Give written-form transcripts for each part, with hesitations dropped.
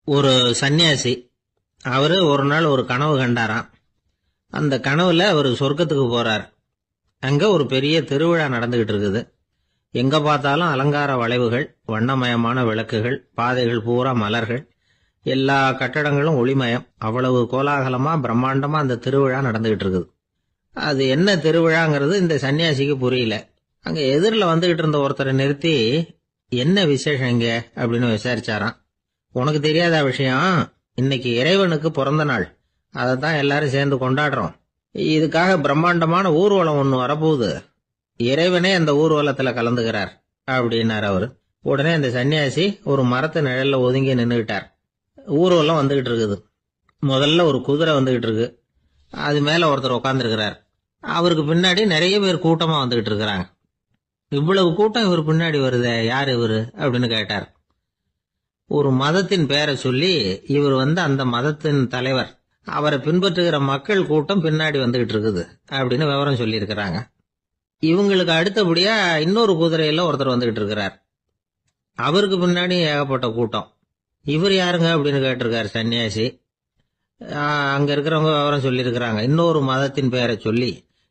ஒரு சன்னியாசி அவரு ஒரு நாள் ஒரு கனவு கண்டாராம். அந்த கனவுல அவர் சொர்க்கத்துக்கு போறார். அங்க ஒரு பெரிய திருவிழா நடந்துகிட்டு இருக்குது. எங்க பார்த்தாலும் அலங்கார வளைவுகள், வண்ணமயமான விளக்குகள், பாதைகள் பூரா மலர்கள், எல்லா கட்டடங்களும் ஒளிமயம். அவ்வளவு கோலாகலமா பிரம்மாண்டமா அந்த திருவிழா நடந்துகிட்டு இருக்குது. அது என்ன திருவிழாங்கிறது இந்த சன்னியாசிக்கு புரியல. அங்க எதிரில் வந்துகிட்டு இருந்த ஒருத்தரை நிறுத்தி, என்ன விசேஷம் இங்க அப்படின்னு விசாரிச்சாராம். உனக்கு தெரியாத விஷயம், இன்னைக்கு இறைவனுக்கு பிறந்த நாள், அதைத்தான் எல்லாரும் சேர்ந்து கொண்டாடுறோம். இதுக்காக பிரம்மாண்டமான ஊர்வலம் ஒண்ணு வரப்போகுது. இறைவனே அந்த ஊர்வலத்துல கலந்துகிறார் அப்படின்னார் அவரு. உடனே அந்த சன்னியாசி ஒரு மரத்து நிழல்ல ஒதுங்கி நின்றுகிட்டார். ஊர்வலம் வந்துகிட்டு இருக்குது. முதல்ல ஒரு குதிரை வந்துகிட்டு இருக்கு. அது மேல ஒருத்தர் உட்காந்துருக்கிறார். அவருக்கு பின்னாடி நிறைய பேர் கூட்டமா வந்துகிட்டு இருக்கிறாங்க. இவ்வளவு கூட்டம் இவர் பின்னாடி வருதே, யார் இவரு அப்படின்னு கேட்டார். ஒரு மதத்தின் பெயரை சொல்லி, இவர் அந்த மதத்தின் தலைவர், அவரை பின்பற்றுகிற மக்கள் கூட்டம் பின்னாடி வந்துகிட்டு இருக்குது அப்படின்னு விவரம் சொல்லி இருக்கிறாங்க. இவங்களுக்கு அடுத்தபடியா இன்னொரு குதிரையில ஒருத்தர் வந்துகிட்டு இருக்கிறார். அவருக்கு பின்னாடி ஏகப்பட்ட கூட்டம். இவர் யாருங்க அப்படின்னு கேட்டிருக்காரு சன்னியாசி. அங்க இருக்கிறவங்க விவரம் சொல்லி இருக்கிறாங்க. இன்னொரு மதத்தின் பெயரை சொல்லி,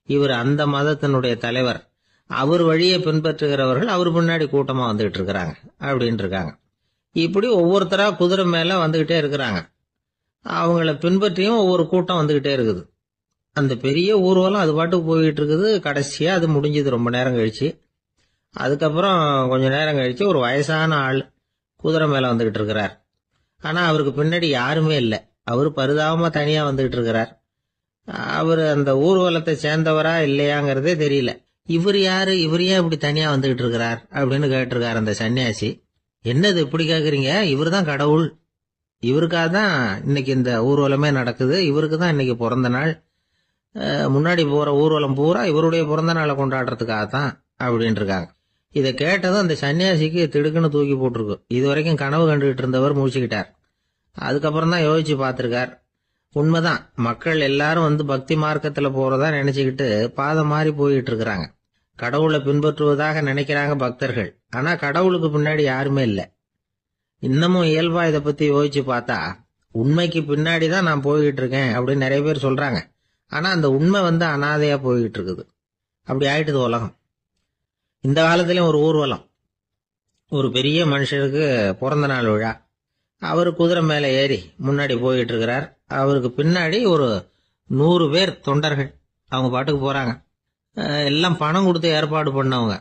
இவர் அந்த மதத்தினுடைய தலைவர், அவர் வழியை பின்பற்றுகிறவர்கள் அவர் பின்னாடி கூட்டமா வந்துகிட்டு இருக்கிறாங்க அப்படின்னு இருக்காங்க. இப்படி ஒவ்வொருத்தரா குதிரை மேல வந்துகிட்டே இருக்கிறாங்க. அவங்கள பின்பற்றியும் ஒவ்வொரு கூட்டம் வந்துகிட்டே இருக்குது. அந்த பெரிய ஊர்வலம் அது பாட்டுக்கு போயிட்டு இருக்குது. கடைசியா அது முடிஞ்சது ரொம்ப நேரம் கழிச்சு. அதுக்கப்புறம் கொஞ்ச நேரம் கழிச்சு ஒரு வயசான ஆள் குதிரை மேல வந்துகிட்டு இருக்கிறார். ஆனா அவருக்கு பின்னாடி யாருமே இல்லை. அவரு பரிதாபமா தனியா வந்துகிட்டு இருக்கிறார். அவரு அந்த ஊர்வலத்தை சேர்ந்தவரா இல்லையாங்கிறதே தெரியல. இவர் யாரு, இவர் ஏன் இப்படி தனியா வந்துகிட்டு இருக்கிறார் அப்படின்னு கேட்டிருக்காரு அந்த சன்னியாசி. என்னது இப்படி கேக்குறீங்க, இவர் தான் கடவுள், இவருக்காக தான் இன்னைக்கு இந்த ஊர்வலமே நடக்குது, இவருக்கு தான் இன்னைக்கு பிறந்த நாள், முன்னாடி போற ஊர்வலம் பூரா இவருடைய பிறந்த நாளை கொண்டாடுறதுக்காக தான் அப்படின்னு இருக்காங்க. இதை கேட்டதும் அந்த சன்னியாசிக்கு திடுக்குன்னு தூக்கி போட்டிருக்கு. இது வரைக்கும் கனவு கண்டுகிட்டு இருந்தவர் முடிச்சுக்கிட்டார். அதுக்கப்புறம் தான் யோசிச்சு பார்த்திருக்கார். உண்மைதான், மக்கள் எல்லாரும் பக்தி மார்க்கத்துல போறதா நினைச்சுக்கிட்டு பாதை மாறி போயிட்டு இருக்கிறாங்க. கடவுளை பின்பற்றுவதாக நினைக்கிறாங்க பக்தர்கள். ஆனா கடவுளுக்கு பின்னாடி யாருமே இல்லை. இன்னமும் இயல்பா இதை பத்தி யோசிச்சு பார்த்தா, உண்மைக்கு பின்னாடிதான் நான் போய்கிட்டு இருக்கேன் அப்படின்னு நிறைய பேர் சொல்றாங்க. ஆனா அந்த உண்மை அனாதையா போய்கிட்டு இருக்குது. அப்படி ஆயிட்டுது உலகம். இந்த காலத்திலயும் ஒரு ஊர்வலம். ஒரு பெரிய மனுஷருக்கு பிறந்த நாள் விழா. அவரு குதிரை மேல ஏறி முன்னாடி போயிட்டு இருக்கிறார். அவருக்கு பின்னாடி ஒரு 100 பேர் தொண்டர்கள். அவங்க பாட்டுக்கு போறாங்க. எல்லாம் பணம் கொடுத்து ஏற்பாடு பண்ணவங்க.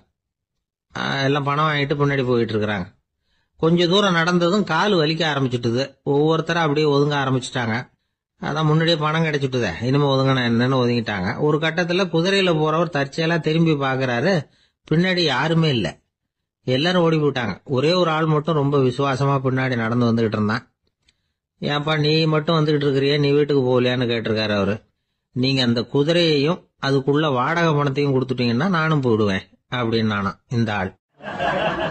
எல்லாம் பணம் வாங்கிட்டு பின்னாடி போயிட்டு இருக்கிறாங்க. கொஞ்ச தூரம் நடந்ததும் கால் வலிக்க ஆரம்பிச்சுட்டுது. ஒவ்வொருத்தரா அப்படியே ஒதுங்க ஆரம்பிச்சுட்டாங்க. அதான் முன்னாடியே பணம் கிடைச்சிட்டுதே, இனிமே ஒதுங்கின என்னன்னு ஒதுங்கிட்டாங்க. ஒரு கட்டத்துல குதிரையில போறவர் தற்செயலா திரும்பி பாக்குறாரு. பின்னாடி யாருமே இல்லை. எல்லாரும் ஓடி போயிட்டாங்க. ஒரே ஒரு ஆள் மட்டும் ரொம்ப விசுவாசமா பின்னாடி நடந்து வந்துகிட்டு இருந்தான். ஏன்பா நீ மட்டும் வந்துகிட்டு இருக்கிறிய, நீ வீட்டுக்கு போகலையான்னு கேட்டிருக்காரு அவரு. நீங்க அந்த குதிரையையும் அதுக்குள்ள வாடகை பணத்தையும் கொடுத்துட்டீங்கன்னா நானும் போயிடுவேன் அப்படின்னு நானா இந்த ஆள்.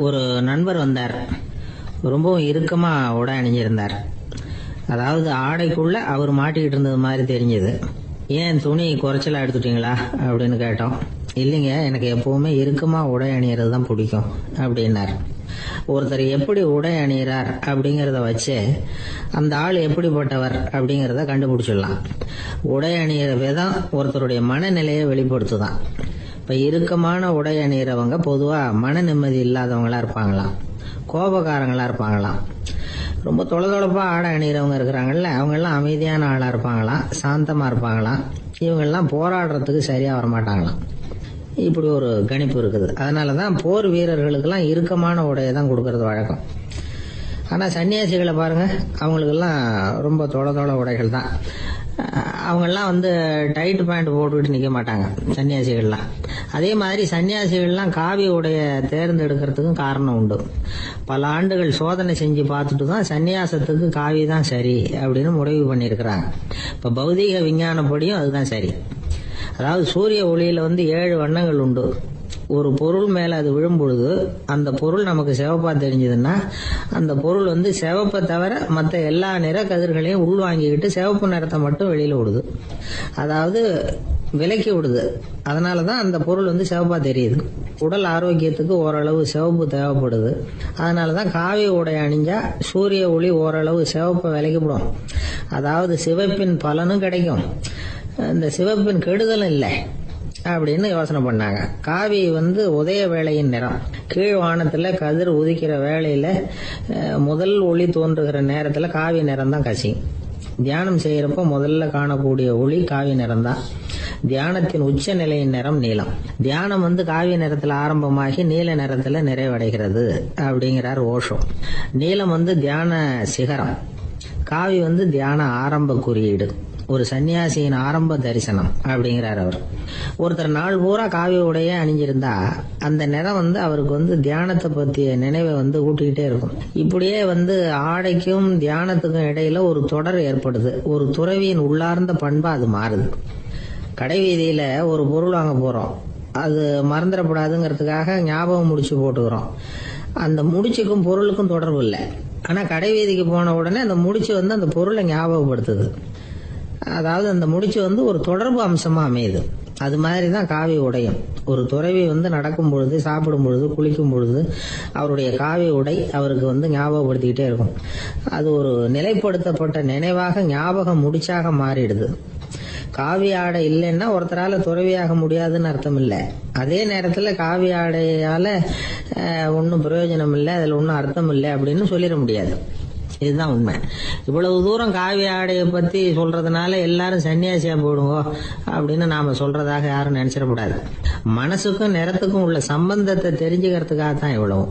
ஒரு நண்பர் வந்தார். ரொம்பவும் இறுக்கமா உடை அணிஞ்சிருந்தார். அதாவது ஆடைக்குள்ள அவர் மாட்டிக்கிட்டு இருந்தது மாதிரி தெரிஞ்சது. ஏன் துணி குறைச்சலா எடுத்துட்டீங்களா அப்படின்னு கேட்டோம். இல்லைங்க, எனக்கு எப்பவுமே இறுக்கமா உடை அணியறது தான் பிடிக்கும் அப்படின்னார். ஒருத்தர் எப்படி உடை அணிகிறார் அப்படிங்கறத வச்சு அந்த ஆள் எப்படிப்பட்டவர் அப்படிங்கறத கண்டுபிடிச்சிடலாம். உடை அணிகிற விதம் ஒருத்தருடைய மனநிலையை வெளிப்படுத்துதான். இப்ப இறுக்கமான உடை அணிகிறவங்க பொதுவா மன நிம்மதி இல்லாதவங்களா இருப்பாங்களாம், கோபக்காரங்களா இருப்பாங்களாம். ரொம்ப தொலைதொலைப்பா ஆடை அணிகிறவங்க இருக்கிறாங்கல்ல, அவங்க எல்லாம் அமைதியான ஆளா இருப்பாங்களாம், சாந்தமா இருப்பாங்களாம். இவங்கெல்லாம் போராடுறதுக்கு சரியா வரமாட்டாங்களாம். இப்படி ஒரு கணிப்பு இருக்குது. அதனாலதான் போர் வீரர்களுக்கெல்லாம் இறுக்கமான உடையை தான் கொடுக்கறது வழக்கம். ஆனா சன்னியாசிகளை பாருங்க, அவங்களுக்கெல்லாம் ரொம்ப தொலை உடைகள் தான். அவங்கெல்லாம் டைட் பேண்ட் போட்டுக்கிட்டு நிக்க மாட்டாங்க சன்னியாசிகள்லாம். அதே மாதிரி சன்னியாசிகள்லாம் காவி உடைய தேர்ந்தெடுக்கிறதுக்கும் காரணம் உண்டு. பல ஆண்டுகள் சோதனை செஞ்சு பார்த்துட்டு தான் சன்னியாசத்துக்கு காவி தான் சரி அப்படின்னு முடிவு பண்ணியிருக்கிறாங்க. இப்ப பௌதீக விஞ்ஞானப்படியும் அதுதான் சரி. அதாவது சூரிய ஒளியில 7 வண்ணங்கள் உண்டு. ஒரு பொருள் மேல அது விழும் பொழுது அந்த பொருள் நமக்கு சிவப்பா தெரிஞ்சதுன்னா அந்த பொருள் சிவப்பை தவிர மற்ற எல்லா நிற கதிர்களையும் உள்வாங்கிக்கிட்டு சிவப்பு நிறத்தை மட்டும் வெளியில விடுது, அதாவது விலக்கி விடுது. அதனாலதான் அந்த பொருள் சிவப்பா தெரியுது. உடல் ஆரோக்கியத்துக்கு ஓரளவு சிவப்பு தேவைப்படுது. அதனாலதான் காவி உடை அணிஞ்சா சூரிய ஒளி ஓரளவு சிவப்பை விலக்கிவிடும். அதாவது சிவப்பின் பலனும் கிடைக்கும், இந்த சிவப்பின் கெடுதலும் இல்லை அப்படின்னு யோசனை பண்ணாங்க. காவி உதய வேளையின் நிறம். கீழ் வானத்துல கதிர் உதிக்கிற வேளையில முதல் ஒளி தோன்றுகிற நேரத்துல காவி நிறம் தான் கசியும். தியானம் செய்யறப்ப முதல்ல காணக்கூடிய ஒளி காவி நிறம் தான். தியானத்தின் உச்ச நிலையின் நிறம் நீலம். தியானம் காவி நிறத்துல ஆரம்பமாகி நீல நிறத்துல நிறைவடைகிறது அப்படிங்கிறார் ஓஷோ. நீலம் தியான சிகரம், காவி தியான ஆரம்ப குறியீடு, ஒரு சன்னியாசியின் ஆரம்ப தரிசனம் அப்படிங்கிறார் அவர். ஒருத்தர் நாள் பூரா காவி உடைய அணிஞ்சிருந்தா அந்த நிறம் அவருக்கு தியானத்தை பத்திய நினைவை ஊட்டிக்கிட்டே இருக்கும். இப்படியே ஆடைக்கும் தியானத்துக்கும் இடையில ஒரு தொடர் ஏற்படுது. ஒரு துறவியின் உள்ளார்ந்த பண்பா அது மாறுது. கடை வீதியில ஒரு பொருள் வாங்க போறோம், அது மறந்துடக்கூடாதுங்கிறதுக்காக ஞாபகம் முடிச்சு போட்டுக்கிறோம். அந்த முடிச்சுக்கும் பொருளுக்கும் தொடர்பு இல்லை. ஆனா கடை வீதிக்கு போன உடனே அந்த முடிச்சு அந்த பொருளை ஞாபகப்படுத்துது. அதாவது அந்த முடிச்சு ஒரு தொடர்பு அம்சமா அமையுது. அது மாதிரிதான் காவி உடையும். ஒரு துறவி நடக்கும் பொழுது, சாப்பிடும் பொழுது, குளிக்கும் பொழுது அவருடைய காவி உடை அவருக்கு ஞாபகப்படுத்திக்கிட்டே இருக்கும். அது ஒரு நிலைப்படுத்தப்பட்ட நினைவாக ஞாபக முடிச்சாக மாறிடுது. காவி ஆடை இல்லைன்னா ஒருத்தரால துறவியாக முடியாதுன்னு அர்த்தம் இல்லை. அதே நேரத்துல காவி ஆடையால ஒன்னும் பிரயோஜனம் இல்லை, அதுல ஒன்னும் அர்த்தம் இல்லை அப்படின்னு சொல்லிட முடியாது. இதுதான் உண்மை. இவ்வளவு தூரம் காவி ஆடையை பத்தி சொல்றதுனால எல்லாரும் சன்னியாசியா போடுங்க அப்படின்னு நாம சொல்றதாக யாரும் நினைச்சிடக்கூடாது. மனசுக்கும் நிறத்துக்கும் உள்ள சம்பந்தத்தை தெரிஞ்சுக்கிறதுக்காக தான் இவ்வளவு.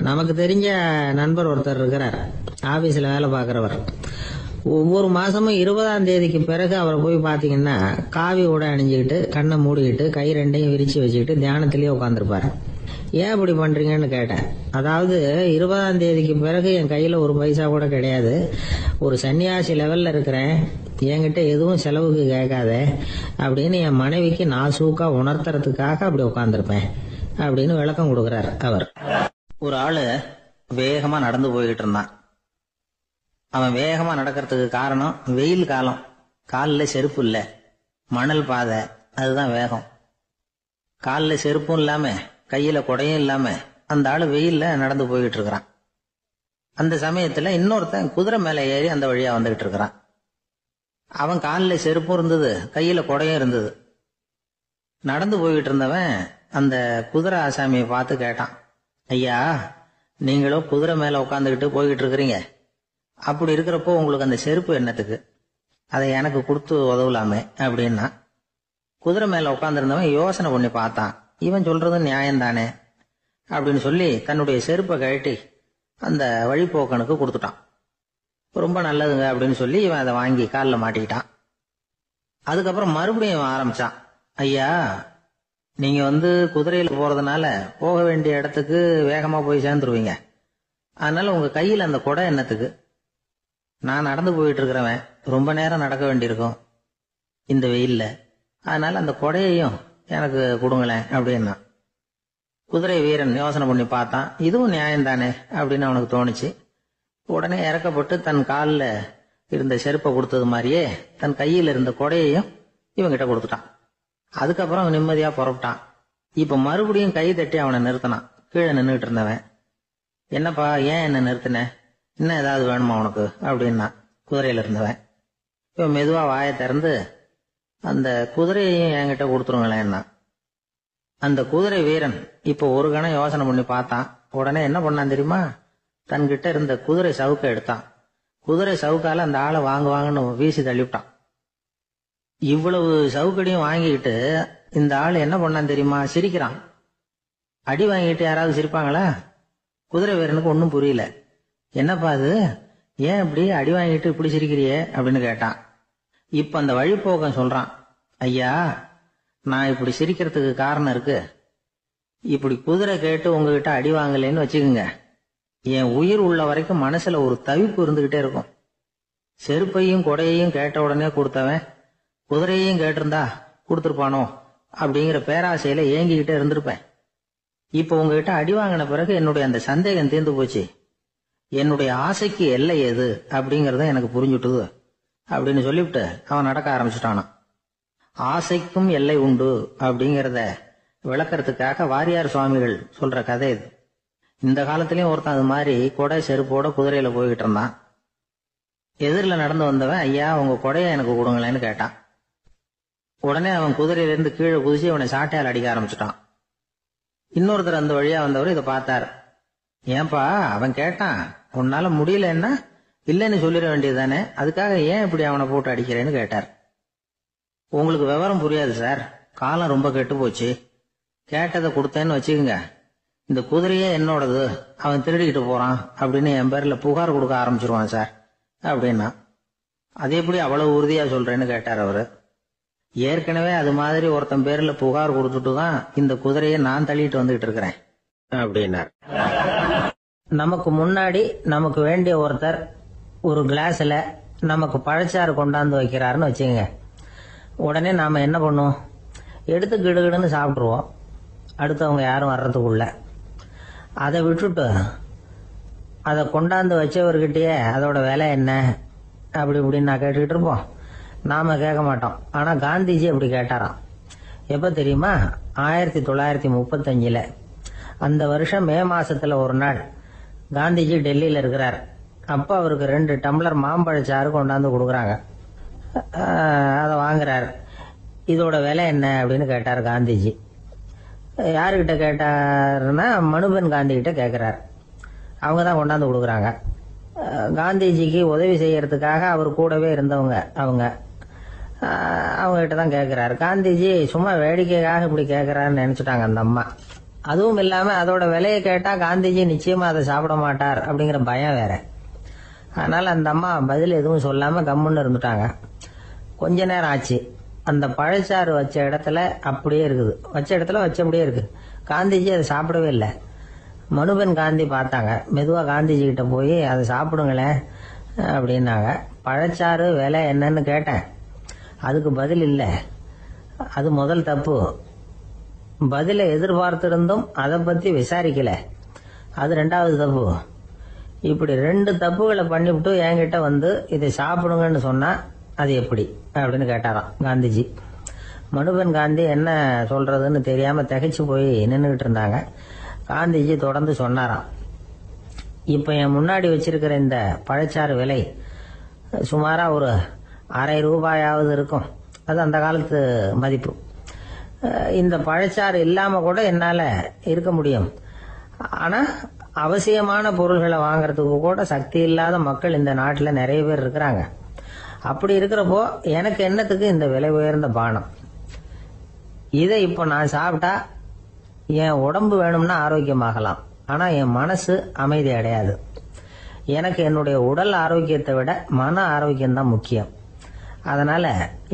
நமக்கு தெரிஞ்ச நண்பர் ஒருத்தர் இருக்கிறார், ஆபீஸ்ல வேலை பார்க்கிறவர். ஒவ்வொரு மாசமும் 20ஆம் தேதிக்கு பிறகு அவரை போய் பாத்தீங்கன்னா காவி உடை அணிஞ்சுக்கிட்டு, கண்ணை மூடிக்கிட்டு, கை ரெண்டையும் விரிச்சு வச்சுக்கிட்டு தியானத்திலேயே உட்காந்துருப்பாரு. ஏன் இப்படி பண்றீங்கன்னு கேட்டேன். அதாவது 20ஆம் தேதிக்கு பிறகு என் கையில ஒரு பைசா கூட கிடையாது, ஒரு சன்னியாசி லெவல்ல இருக்கிறேன், என்கிட்ட எதுவும் செலவுக்கு கேட்காத அப்படின்னு என் மனைவிக்கு நாசூக்கா உணர்த்துறதுக்காக அப்படி உட்காந்துருப்பேன் அப்படின்னு விளக்கம் கொடுக்கிறார் அவர். ஒரு ஆளு வேகமா நடந்து போய்கிட்டு இருந்தான். அவன் வேகமா நடக்கிறதுக்கு காரணம் வெயில் காலம், காலில் செருப்பு இல்ல, மணல் பாதை, அதுதான் வேகம். காலில் செருப்பும் இல்லாம கையில கொடையும் இல்லாம அந்த ஆளு வெயில்ல நடந்து போய்கிட்டு இருக்கிறான். அந்த சமயத்துல இன்னொருத்தன் குதிரை மேல ஏறி அந்த வழியா வந்துகிட்டு இருக்கிறான். அவன் காலில் செருப்பும் இருந்தது, கையில கொடையும் இருந்தது. நடந்து போய்கிட்டு இருந்தவன் அந்த குதிரை ஆசாமியை பார்த்து கேட்டான், ஐயா, நீங்களும் குதிரை மேல உட்காந்துக்கிட்டு போய்கிட்டு இருக்கிறீங்க, அப்படி இருக்கிறப்போ உங்களுக்கு அந்த செருப்பு என்னத்துக்கு, அதை எனக்கு கொடுத்து உதவலாமே அப்படின்னா. குதிரை மேல உட்காந்துருந்தவன் யோசனை பண்ணி பார்த்தான், இவன் சொல்றது நியாயம்தானே அப்படின்னு சொல்லி தன்னுடைய செருப்பை கழட்டி அந்த வழிபோக்கனுக்கு கொடுத்துட்டான். ரொம்ப நல்லதுங்க அப்படின்னு சொல்லி இவன் அதை வாங்கி காலில் மாட்டிக்கிட்டான். அதுக்கப்புறம் மறுபடியும் ஆரம்பிச்சான், ஐயா, நீங்க குதிரையில போறதுனால போக வேண்டிய இடத்துக்கு வேகமா போய் சேர்ந்துருவீங்க, அதனால உங்க கையில் அந்த கொடை என்னத்துக்கு, நான் நடந்து போயிட்டு இருக்கிறவன், ரொம்ப நேரம் நடக்க வேண்டியிருக்கும் இந்த வெயில்ல, அதனால அந்த கொடையையும் எனக்கு கொடுங்களேன் அப்படின்னா. குதிரை வீரன் யோசனை பண்ணி பார்த்தான், இதுவும் நியாயம்தானே அப்படின்னு அவனுக்கு தோணுச்சு. உடனே இறக்கப்பட்டு தன் காலில் இருந்த செருப்பை கொடுத்தது மாதிரியே தன் கையில் இருந்த கொடையையும் இவங்கிட்ட கொடுத்துட்டான். அதுக்கப்புறம் அவன் நிம்மதியா புறப்பட்டான். இப்ப மறுபடியும் கை தட்டி அவனை நிறுத்தினான். கீழே நின்றுட்டு இருந்தவன், என்னப்பா ஏன் என்ன நிறுத்தின, இன்னும் ஏதாவது வேணுமா உனக்கு அப்படின்னா குதிரையில இருந்தவன். இப்ப மெதுவா வாயை திறந்து அந்த குதிரையையும் என்கிட்ட கொடுத்துருங்களேன்னா. அந்த குதிரை வீரன் இப்ப ஒரு கணம் யோசனை பண்ணி பார்த்தான். உடனே என்ன பண்ணான் தெரியுமா, தன்கிட்ட இருந்த குதிரை சவுக்கை எடுத்தான். குதிரை சவுக்கால அந்த ஆளை வாங்குவாங்கன்னு வீசி தள்ளிவிட்டான். இவ்வளவு சவுக்கடியும் வாங்கிக்கிட்டு இந்த ஆள் என்ன பண்ணான் தெரியுமா, சிரிக்கிறான். அடி வாங்கிட்டு யாராவது சிரிப்பாங்களா? குதிரை வீரனுக்கு ஒன்னும் புரியல. என்னப்பா அது, ஏன் இப்படி அடி வாங்கிட்டு இப்படி சிரிக்கிறியே அப்படின்னு கேட்டான். இப்ப அந்த வழிபோக்கன் சொல்றான், ஐயா, நான் இப்படி சிரிக்கிறதுக்கு காரணம் இருக்கு. இப்படி குதிரை கேட்டு உங்ககிட்ட அடி வாங்கலைன்னு வச்சுக்கோங்க, என் உயிர் உள்ள வரைக்கும் மனசுல ஒரு தவிப்பு இருந்துகிட்டே இருக்கும். செருப்பையும் கொடையையும் கேட்ட உடனே கொடுத்தவன் குதிரையையும் கேட்டிருந்தா கொடுத்துருப்பானோ அப்படிங்கிற பேராசையில ஏங்கிக்கிட்டே இருந்திருப்பேன். இப்ப உங்ககிட்ட அடி வாங்கின பிறகு என்னுடைய அந்த சந்தேகம் தீர்ந்து போச்சு. என்னுடைய ஆசைக்கு எல்லை எது அப்படிங்கறத எனக்கு புரிஞ்சுட்டுது அப்படின்னு சொல்லிவிட்டு அவன் நடக்க ஆரம்பிச்சுட்டானான். ஆசைக்கும் எல்லை உண்டு அப்படிங்கறத விளக்கறதுக்காக வாரியார் சுவாமிகள் சொல்ற கதை இது. இந்த காலத்திலயும் ஒருத்தன் அது மாதிரி கொடை செருப்போட குதிரையில போய்கிட்டு இருந்தான். எதிரில் நடந்து வந்தவன், ஐயா உங்க கொடையை எனக்கு கொடுங்களேன்னு கேட்டான். உடனே அவன் குதிரையிலிருந்து கீழே குதிச்சு அவனை சாட்டையால் அடிக்க ஆரம்பிச்சுட்டான். இன்னொருத்தர் அந்த வழியா வந்தவர் இதை பார்த்தார். ஏன்பா அவன் கேட்டான், உன்னால முடியலன்னா இல்லைன்னு சொல்லிட வேண்டியதுதானே, அதுக்காக ஏன் இப்படி அவனை போட்டு அடிக்கிறேன்னு கேட்டார். உங்களுக்கு விவரம் புரியாது சார், காலம் ரொம்ப கெட்டு போச்சு. கேட்டதை கொடுத்தேன்னு வச்சுக்கோங்க, இந்த குதிரையே என்னோடது, அவன் திருடிக்கிட்டு போறான் அப்படின்னு என் பேர்ல புகார் கொடுக்க ஆரம்பிச்சிருவான் சார் அப்படின்னா. அது எப்படி அவ்வளவு உறுதியா சொல்றேன்னு கேட்டார் அவரு. ஏற்கனவே அது மாதிரி ஒருத்தன் பேர்ல புகார் கொடுத்துட்டு தான் இந்த குதிரையை நான் தள்ளிட்டு வந்துகிட்டு இருக்கிறேன் அப்படின்னார். நமக்கு முன்னாடி நமக்கு வேண்டிய ஒருத்தர் ஒரு கிளாஸ்ல நமக்கு பழச்சாறு கொண்டாந்து வைக்கிறாருன்னு வச்சுக்கோங்க. உடனே நாம என்ன பண்ணுவோம், எடுத்து கிடுகிடுன்னு சாப்பிட்ருவோம் அடுத்தவங்க யாரும் வர்றதுக்குள்ள. அதை விட்டுட்டு அதை கொண்டாந்து வச்சவர்கிட்டயே அதோட விலை என்ன அப்படி இப்படின்னு நான் கேட்டுக்கிட்டு இருப்போம். நாம கேட்க மாட்டோம். ஆனா காந்திஜி அப்படி கேட்டாராம். எப்ப தெரியுமா, 1935 அந்த வருஷம் மே மாசத்துல ஒரு நாள் காந்திஜி டெல்லியில இருக்கிறார். அப்ப அவருக்கு 2 டம்ளர் மாம்பழச்சாறு கொண்டாந்து கொடுக்குறாங்க. அதை வாங்குறாரு. இதோட விலை என்ன அப்படின்னு கேட்டார் காந்திஜி. யாருக்கிட்ட கேட்டாருன்னா மனுபென் காந்தி கிட்ட கேட்கிறார். அவங்க தான் கொண்டாந்து கொடுக்குறாங்க. காந்திஜிக்கு உதவி செய்யறதுக்காக அவர் கூடவே இருந்தவங்க அவங்க கிட்ட தான் கேட்கிறாரு. காந்திஜி சும்மா வேடிக்கைக்காக இப்படி கேட்கிறாருன்னு நினைச்சுட்டாங்க அந்த அம்மா. அதுவும் இல்லாம அதோட விலையை கேட்டா காந்திஜி நிச்சயமா அதை சாப்பிட மாட்டார் அப்படிங்கிற பயம் வேற. அதனால அந்த அம்மா பதில் எதுவும் சொல்லாம கம்முன்னு இருந்துட்டாங்க. கொஞ்ச நேரம் ஆச்சு. அந்த பழச்சாறு வச்ச இடத்துல அப்படியே இருக்குது, வச்ச இடத்துல வச்சபடியே இருக்கு. காந்திஜி அதை சாப்பிடவே இல்லை. மனுபென் காந்தி பார்த்தாங்க. மெதுவா காந்திஜி கிட்ட போய் அதை சாப்பிடுங்களேன் அப்படின்னாங்க. பழச்சாறு விலை என்னன்னு கேட்டேன், அதுக்கு பதில் இல்லை. அது முதல் தப்பு. பதில எதிர்பார்த்திருந்தும் அதை பத்தி விசாரிக்கல, அது 2வது தப்பு. இப்படி 2 தப்புகளை பண்ணிவிட்டு என்கிட்ட வந்து இதை சாப்பிடுங்கன்னு சொன்னா அது எப்படி அப்படின்னு கேட்டாராம் காந்திஜி. மனுபென் காந்தி என்ன சொல்றதுன்னு தெரியாம திகைச்சு போய் நின்றுகிட்டு இருந்தாங்க. காந்திஜி தொடர்ந்து சொன்னாராம், இப்ப என் முன்னாடி வச்சிருக்கிற இந்த பழச்சாறு விலை சுமாரா ஒரு ½ ரூபாயாவது இருக்கும். அது அந்த காலத்து மதிப்பு. இந்த பழச்சாறு இல்லாம கூட என்னால இருக்க முடியும். ஆனா அவசியமான பொருள்களை வாங்கறதுக்கு கூட சக்தி இல்லாத மக்கள் இந்த நாட்டில் நிறைய பேர் இருக்கிறாங்க. அப்படி இருக்கிறப்போ எனக்கு என்னத்துக்கு இந்த விலை உயர்ந்த பானம்? இதை இப்போ நான் சாப்பிட்டா என் உடம்பு வேணும்னா ஆரோக்கியமாகலாம், ஆனா என் மனசு அமைதி அடையாது. எனக்கு என்னுடைய உடல் ஆரோக்கியத்தை விட மன ஆரோக்கியம் தான் முக்கியம். அதனால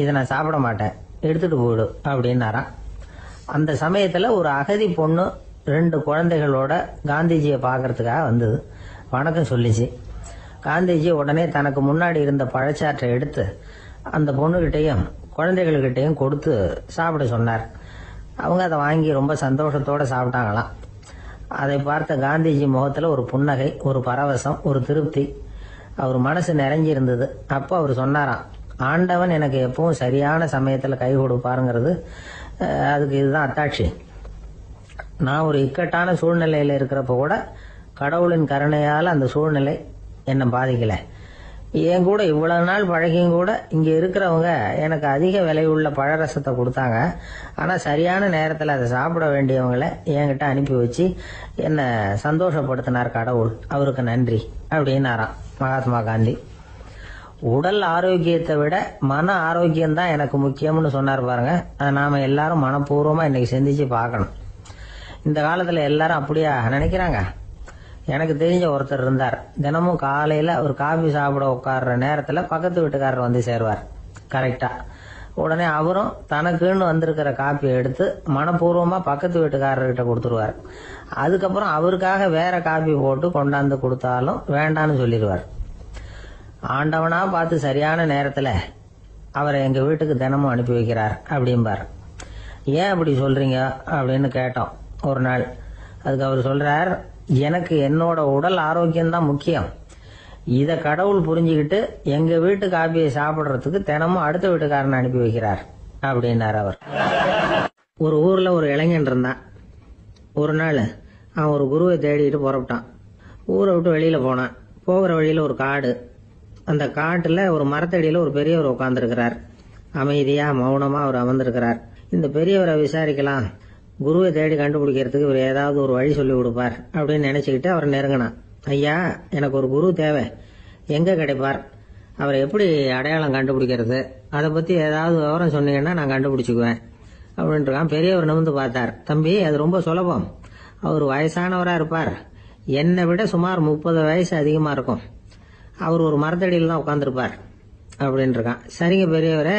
இதை நான் சாப்பிட மாட்டேன், எடுத்துட்டு போயிடு அப்படின்னாராம். அந்த சமயத்துல ஒரு அகதி பொண்ணு 2 குழந்தைகளோட காந்திஜியை பார்க்கறதுக்காக வந்தது. வணக்கம் சொல்லிச்சு. காந்திஜி உடனே தனக்கு முன்னாடி இருந்த பழச்சாற்றை எடுத்து அந்த பொண்ணுகிட்டையும் குழந்தைகள்கிட்டையும் கொடுத்து சாப்பிட சொன்னார். அவங்க அதை வாங்கி ரொம்ப சந்தோஷத்தோட சாப்பிட்டாங்களாம். அதை பார்த்த காந்திஜி முகத்துல ஒரு புன்னகை, ஒரு பரவசம், ஒரு திருப்தி. அவர் மனசு நிறைஞ்சி இருந்தது. அப்போ அவர் சொன்னாராம், ஆண்டவன் எனக்கு எப்பவும் சரியான சமயத்துல கை கொடுப்பாருங்கிறது அதுக்கு இதுதான் அத்தாட்சி. நான் ஒரு இக்கட்டான சூழ்நிலையில இருக்கிறப்ப கூட கடவுளின் கருணையால அந்த சூழ்நிலை என்னை பாதிக்கல. என் கூட இவ்வளவு நாள் பழகியும் கூட இங்க இருக்கிறவங்க எனக்கு அதிக விலை உள்ள பழரசத்தை கொடுத்தாங்க. ஆனா சரியான நேரத்துல அதை சாப்பிட வேண்டியவங்களை என்கிட்ட அனுப்பி வச்சு என்னை சந்தோஷப்படுத்தினார் கடவுள், அவருக்கு நன்றி அப்படின்னாராம் மகாத்மா காந்தி. உடல் ஆரோக்கியத்தை விட மன ஆரோக்கியம் தான் எனக்கு முக்கியம்னு சொன்னார் பாருங்க. அதை நாம எல்லாரும் மனப்பூர்வமா இன்னைக்கு சிந்திச்சு பார்க்கணும். இந்த காலத்துல எல்லாரும் அப்படியா நினைக்கிறாங்க? எனக்கு தெரிஞ்ச ஒருத்தர் இருந்தார். தினமும் காலையில ஒரு காபி சாப்பிட உட்கார்ற நேரத்துல பக்கத்து வீட்டுக்காரர் வந்து சேருவார் கரெக்டா. உடனே அவரும் தனக்குன்னு வந்திருக்கிற காப்பியை எடுத்து மனப்பூர்வமா பக்கத்து வீட்டுக்காரர்கிட்ட கொடுத்துருவார். அதுக்கப்புறம் அவருக்காக வேற காப்பி போட்டு கொண்டாந்து கொடுத்தாலும் வேண்டான்னு சொல்லிடுவார். ஆண்டவனா பார்த்து சரியான நேரத்துல அவரை எங்க வீட்டுக்கு தினமும் அனுப்பி வைக்கிறார் அப்படிம்பார். ஏன் அப்படி சொல்றீங்க அப்படின்னு கேட்டோம் ஒரு நாள். அதுக்கு அவர் சொல்றார், எனக்கு என்னோட உடல் ஆரோக்கியம்தான் முக்கியம். இத கடவுள் புரிஞ்சுக்கிட்டு எங்க வீட்டு காபியை சாப்பிடுறதுக்கு தினமும் அடுத்த வீட்டுக்காரனை அனுப்பி வைக்கிறார் அப்படின்னார் அவர். ஒரு ஊர்ல ஒரு இளைஞன் இருந்தான். ஒரு நாள் அவன் ஒரு குருவை தேடிட்டு புறப்பட்டான். ஊரை விட்டு வெளியில போனான். போகிற வழியில ஒரு காடு. அந்த காட்டுல ஒரு மரத்தடியில ஒரு பெரியவர் உட்கார்ந்துருக்கிறார். அமைதியா மௌனமா அவர் அமர்ந்திருக்கிறார். இந்த பெரியவரை விசாரிக்கலாம், குருவை தேடி கண்டுபிடிக்கிறதுக்கு இவர் ஏதாவது ஒரு வழி சொல்லி கொடுப்பார் அப்படின்னு நினைச்சுக்கிட்டு அவர் நெருங்கினான். ஐயா, எனக்கு ஒரு குரு தேவை, எங்க கிடைப்பார், அவரை எப்படி அடையாளம் கண்டுபிடிக்கிறது, அதை பத்தி ஏதாவது விவரம் சொன்னீங்கன்னா நான் கண்டுபிடிச்சுக்குவேன் அப்படின்றான். பெரியவர் நிமிர்ந்து பார்த்தார். தம்பி, அது ரொம்ப சுலபம். அவர் வயசானவரா இருப்பார், என்னை விட சுமார் 30 வயசு அதிகமா இருக்கும். அவர் ஒரு மரத்தடியில் தான் உட்கார்ந்துருப்பார் அப்படின்னு இருக்கான். சரிங்க பெரியவரே,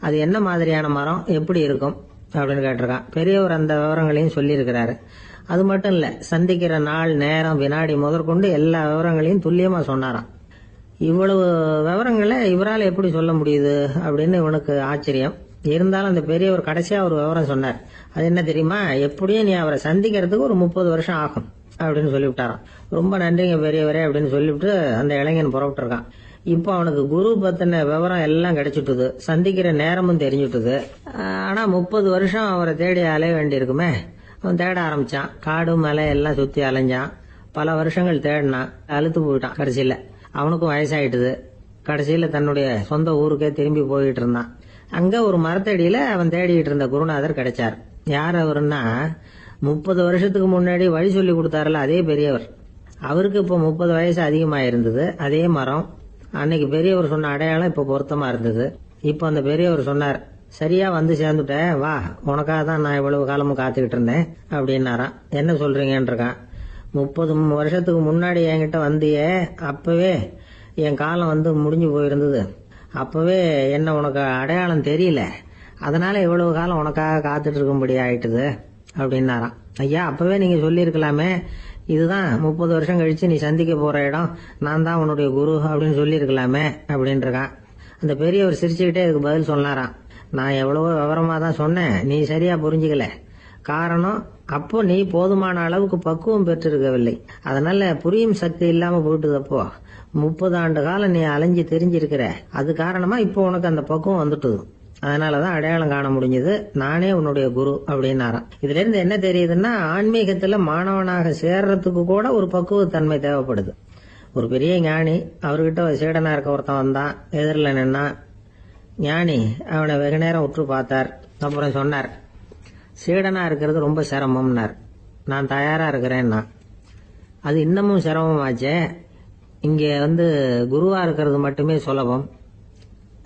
அது என்ன மாதிரியான மரம், எப்படி இருக்கும் அப்படின்னு கேட்டிருக்கான். பெரியவர் அந்த விவரங்களையும் சொல்லியிருக்கிறாரு. அது மட்டும் இல்ல, சந்திக்கிற நாள், நேரம், வினாடி முதற்கொண்டு எல்லா விவரங்களையும் துல்லியமா சொன்னாராம். இவ்வளவு விவரங்களை இவரால் எப்படி சொல்ல முடியுது அப்படின்னு இவனுக்கு ஆச்சரியம். இருந்தாலும் அந்த பெரியவர் கடைசியா ஒரு விவரம் சொன்னார். அது என்ன தெரியுமா, எப்படியும் நீ அவரை சந்திக்கிறதுக்கு ஒரு 30 வருஷம் ஆகும் அப்படின்னு சொல்லிவிட்டாராம். ரொம்ப நன்றிங்க பெரியவரே அப்படின்னு சொல்லிவிட்டு அந்த இளைஞன் புறப்பட்டு இருக்கான். இப்போ அவனுக்கு குரு பத்தின விவரம் எல்லாம் கிடைச்சிட்டுது, சந்திக்கிற நேரமும் தெரிஞ்சுட்டுது. ஆனா 30 வருஷம் அவரை தேடி அலைய வேண்டி இருக்குமே. அவன் தேட ஆரம்பிச்சான். காடு மலை எல்லாம் சுத்தி அலைஞ்சான். பல வருஷங்கள் தேடினான். அழுத்து போயிட்டான். கடைசியில அவனுக்கும் வயசாயிட்டுது. கடைசியில தன்னுடைய சொந்த ஊருக்கே திரும்பி போயிட்டு இருந்தான். அங்க ஒரு மரத்தடியில அவன் தேடிட்டு இருந்த குருநாதர் கிடைச்சார். யார் அவருன்னா, 30 வருஷத்துக்கு முன்னாடி வழி சொல்லி கொடுத்தாருல அதே பெரியவர். அவருக்கு இப்ப 30 வயசு அதிகமா இருந்தது. அதே மரம், அன்னைக்கு பெரியவர் சொன்ன அடையாளம் இப்ப பொருத்தமா இருந்தது. இப்ப அந்த பெரியவர் சொன்னார், சரியா வந்து சேர்ந்துட்ட, வா, உனக்காக தான் நான் இவ்வளவு காலமும் காத்துக்கிட்டு இருந்தேன் அப்படின்னாராம். என்ன சொல்றீங்கன்னு இருக்கான். 30 வருஷத்துக்கு முன்னாடி என்கிட்ட வந்தியே, அப்பவே என் காலம் வந்து முடிஞ்சு போயிருந்தது. அப்பவே என்ன உனக்கு அடையாளம் தெரியல, அதனால இவ்வளவு காலம் உனக்காக காத்துட்டு இருக்கும்படி ஆயிட்டுது அப்படின்னாராம். ஐயா, அப்பவே நீங்க சொல்லியிருக்கலாமே, இதுதான் 30 வருஷம் கழிச்சு நீ சந்திக்க போற இடம், நான் தான் உன்னுடைய குரு அப்படின்னு சொல்லியிருக்கலாமே அப்படின்னு இருக்கான். அந்த பெரியவர் சிரிச்சுக்கிட்டே இதுக்கு பதில் சொன்னாராம். நான் எவ்வளவோ விவரமா தான் சொன்னேன், நீ சரியா புரிஞ்சுக்கல. காரணம், அப்போ நீ போதுமான அளவுக்கு பக்குவம் பெற்றிருக்கவில்லை, அதனால புரியும் சக்தி இல்லாம போயிட்டுது. அப்போ 30 ஆண்டு காலம் நீ அலைஞ்சு தெரிஞ்சிருக்கிற, அது காரணமா இப்போ உனக்கு அந்த பக்குவம் வந்துட்டுது. அதனாலதான் அடையாளம் காண முடிஞ்சது, நானே உன்னுடைய குரு அப்படின்னாராம். இதுல இருந்து என்ன தெரியுதுன்னா, ஆன்மீகத்துல மாணவனாக சேர்றதுக்கு கூட ஒரு பக்குவத்தன்மை தேவைப்படுது. ஒரு பெரிய ஞானி, அவர்கிட்ட சீடனா இருக்க ஒருத்தன் வந்தான். எதிரில் நின்னா. ஞானி அவனை வெகு நேரம் உற்று பார்த்தார். அப்புறம் சொன்னார், சீடனா இருக்கிறது ரொம்ப சிரமம்னார். நான் தயாரா இருக்கிறேன்னா. அது இன்னமும் சிரமமாச்சே, இங்க குருவா இருக்கிறது மட்டுமே சுலபம்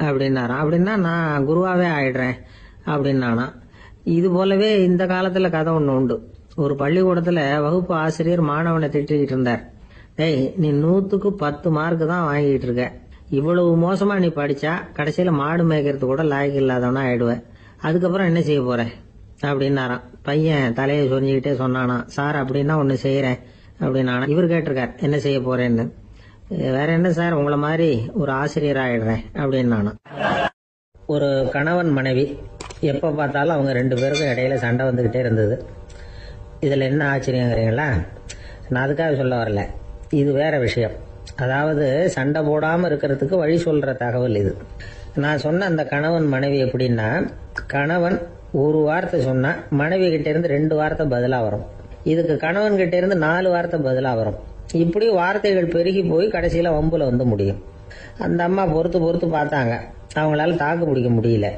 அப்படின்னாராம். அப்படின்னா நான் குருவாவே ஆயிடுறேன் அப்படின்னானா. இது போலவே இந்த காலத்துல கதை ஒண்ணு உண்டு. ஒரு பள்ளிக்கூடத்துல வகுப்பு ஆசிரியர் மாணவனை திட்டிக்கிட்டு இருந்தார். டேய், நீ 100க்கு 10 மார்க் தான் வாங்கிட்டு இருக்க, இவ்வளவு மோசமா நீ படிச்சா கடைசியில மாடு மேய்க்கிறது கூட லாய்க்கு இல்லாதவனா ஆயிடுவேன், அதுக்கப்புறம் என்ன செய்ய போற அப்படின்னாராம். பையன் தலையை சொரிஞ்சுக்கிட்டே சொன்னானா, சார் அப்படின்னா ஒண்ணு செய்யறேன் அப்படின்னானா. இவர் கேட்டிருக்கார், என்ன செய்ய போறேன்னு. வேற என்ன சார், உங்களை மாதிரி ஒரு ஆசிரியர் ஆயிடுறேன் அப்படின்னானா. ஒரு கணவன் மனைவி, எப்ப பார்த்தாலும் அவங்க 2 பேருக்கும் இடையில சண்டை வந்துகிட்டே இருந்தது. இதுல என்ன ஆச்சரியங்கிறீங்களா? நான் அதுக்காக சொல்ல வரல, இது வேற விஷயம். அதாவது சண்டை போடாம இருக்கிறதுக்கு வழி சொல்ற தகவல் இது. நான் சொன்ன அந்த கணவன் மனைவி எப்படின்னா, கணவன் ஒரு வார்த்தை சொன்னா மனைவி கிட்ட இருந்து 2 வார்த்தை பதிலா வரும். இதுக்கு கணவன் கிட்ட இருந்து 4 வார்த்தை பதிலா வரும். இப்படி வார்த்தைகள் பெருகி போய் கடைசியில வம்புல முடியும். அந்த அம்மா பொறுத்து பொறுத்து பார்த்தாங்க, அவங்களால தாக்கு பிடிக்க முடியல.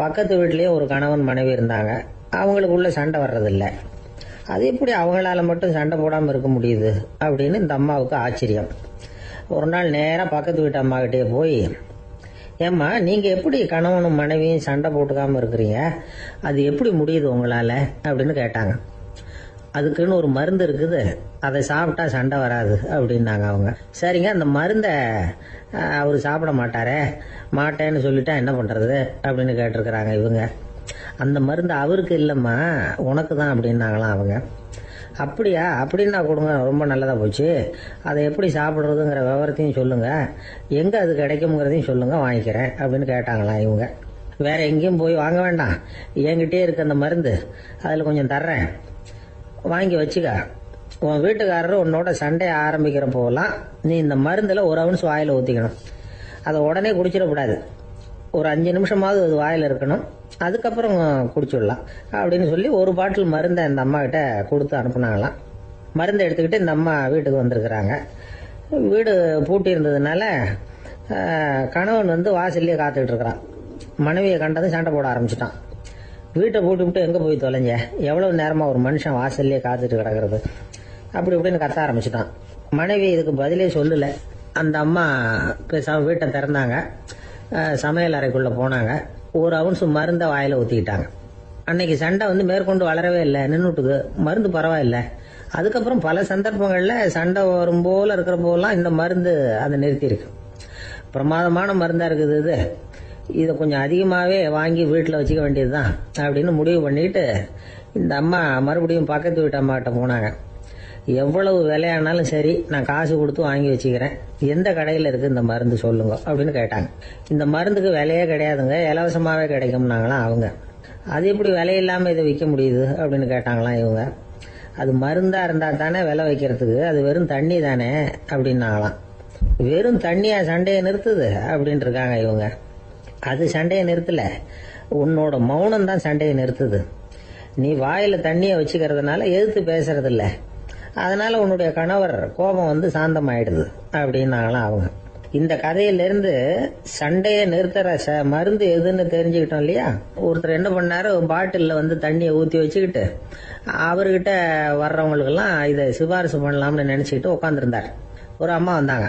பக்கத்து வீட்லயே ஒரு கணவன் மனைவி இருந்தாங்க, அவங்களுக்குள்ள சண்டை வர்றதில்ல. அது எப்படி அவங்களால மட்டும் சண்டை போடாம இருக்க முடியுது அப்படின்னு இந்த அம்மாவுக்கு ஆச்சரியம். ஒரு நாள் நேரா பக்கத்து வீட்டு அம்மா கிட்டே போய், ஏம்மா, நீங்க எப்படி கணவனும் மனைவியும் சண்டை போட்டுக்காம இருக்கிறீங்க, அது எப்படி முடியுது உங்களால அப்படின்னு கேட்டாங்க. அதுக்குன்னு ஒரு மருந்து இருக்குது, அதை சாப்பிட்டா சண்டை வராது அப்படின்னாங்க அவங்க. சரிங்க, அந்த மருந்தை அவரு சாப்பிட மாட்டாரே, மாட்டேன்னு சொல்லிட்டா என்ன பண்றது அப்படின்னு கேட்டிருக்கிறாங்க இவங்க. அந்த மருந்து அவருக்கு இல்லம்மா, உனக்கு தான் அப்படின்னாங்களாம் அவங்க. அப்படியா, அப்படின்னா கொடுங்க, ரொம்ப நல்லதா போச்சு. அதை எப்படி சாப்பிடுறதுங்கிற விவரத்தையும் சொல்லுங்க, எங்க அது கிடைக்கும்ங்கிறதையும் சொல்லுங்க, வாங்கிக்கிறேன் அப்படின்னு கேட்டாங்களாம் இவங்க. வேற எங்கேயும் போய் வாங்க வேண்டாம், என்கிட்டே இருக்க அந்த மருந்து அதில் கொஞ்சம் தர்றேன், வாங்கி வச்சுக்க. உன் வீட்டுக்காரர் உன்னோட சண்டையை ஆரம்பிக்கிற போகலாம் நீ இந்த மருந்தில் ஒரு அவுன்ஸ் வாயில் ஊற்றிக்கணும். அதை உடனே குடிச்சிடக்கூடாது, ஒரு 5 நிமிஷமாவது அது வாயில் இருக்கணும், அதுக்கப்புறம் குடிச்சிடலாம் அப்படின்னு சொல்லி ஒரு பாட்டில் மருந்தை இந்த அம்மா கிட்ட கொடுத்து அனுப்புனாங்களாம். மருந்தை எடுத்துக்கிட்டு இந்த அம்மா வீட்டுக்கு வந்திருக்கிறாங்க. வீடு பூட்டி இருந்ததுனால கணவன் வந்து வாசல்லையே காத்துக்கிட்டு இருக்கிறான். மனைவியை கண்டதும் சண்டை போட ஆரம்பிச்சிட்டான். வீட்டை பூட்டி விட்டு எங்கே போய் தொலைஞ்ச, எவ்வளவு நேரமாக ஒரு மனுஷன் வாசல்லையே காத்துட்டு கிடக்கிறது, அப்படி இப்படின்னு கத்த ஆரம்பிச்சிட்டான். மனைவி இதுக்கு பதிலே சொல்லலை. அந்த அம்மா பேசாம வீட்டை திறந்தாங்க, சமையல் அறைக்குள்ளே போனாங்க, ஒரு அவுன்ஸ் மருந்தை வாயில் ஊற்றிக்கிட்டாங்க. அன்னைக்கு சண்டை வந்து மேற்கொண்டு வளரவே இல்லை, நின்றுட்டுது. மருந்து பரவாயில்லை. அதுக்கப்புறம் பல சந்தர்ப்பங்களில் சண்டை வரும் போல இருக்கிற போலாம் இந்த மருந்து அதை நிறுத்தியிருக்கு. பிரமாதமான மருந்தாக இருக்குது இது, இதை கொஞ்சம் அதிகமாகவே வாங்கி வீட்டில் வச்சுக்க வேண்டியது தான் அப்படின்னு முடிவு பண்ணிட்டு இந்த அம்மா மறுபடியும் பக்கத்து வீட்டு அம்மாகிட்ட போனாங்க. எவ்வளவு விலையானாலும் சரி நான் காசு கொடுத்து வாங்கி வச்சுக்கிறேன், எந்த கடையில் இருக்குது இந்த மருந்து சொல்லுங்க அப்படின்னு கேட்டாங்க. இந்த மருந்துக்கு விலையே கிடையாதுங்க, இலவசமாகவே கிடைக்கும்னாங்களாம் அவங்க. அது எப்படி விலையில்லாமல் இதை விற்க முடியுது அப்படின்னு கேட்டாங்களாம் இவங்க. அது மருந்தாக இருந்தால் தானே விலை வைக்கிறதுக்கு, அது வெறும் தண்ணி தானே அப்படின்னாங்களாம். வெறும் தண்ணியா சண்டையை நிறுத்துது அப்படின்ட்டு இருக்காங்க இவங்க. அது சண்டையை நிறுத்தல, உன்னோட மௌனம் தான் சண்டையை நிறுத்துது. நீ வாயில தண்ணியை வச்சுக்கிறதுனால எதிர்த்து பேசுறது இல்லை, அதனால உன்னுடைய கணவர் கோபம் வந்து சாந்தமாயிடுது அப்படின்னாங்களாம் அவங்க. இந்த கதையிலிருந்து சண்டையை நிறுத்துற மருந்து எதுன்னு தெரிஞ்சுக்கிட்டோம் இல்லையா. ஒருத்தர் என்ன பண்ணாரு, பாட்டிலில் வந்து தண்ணியை ஊற்றி வச்சுக்கிட்டு அவர்கிட்ட வர்றவங்களுக்கெல்லாம் இதை சிபாரிசு பண்ணலாம்னு நினைச்சுக்கிட்டு உட்காந்துருந்தார். ஒரு அம்மா வந்தாங்க.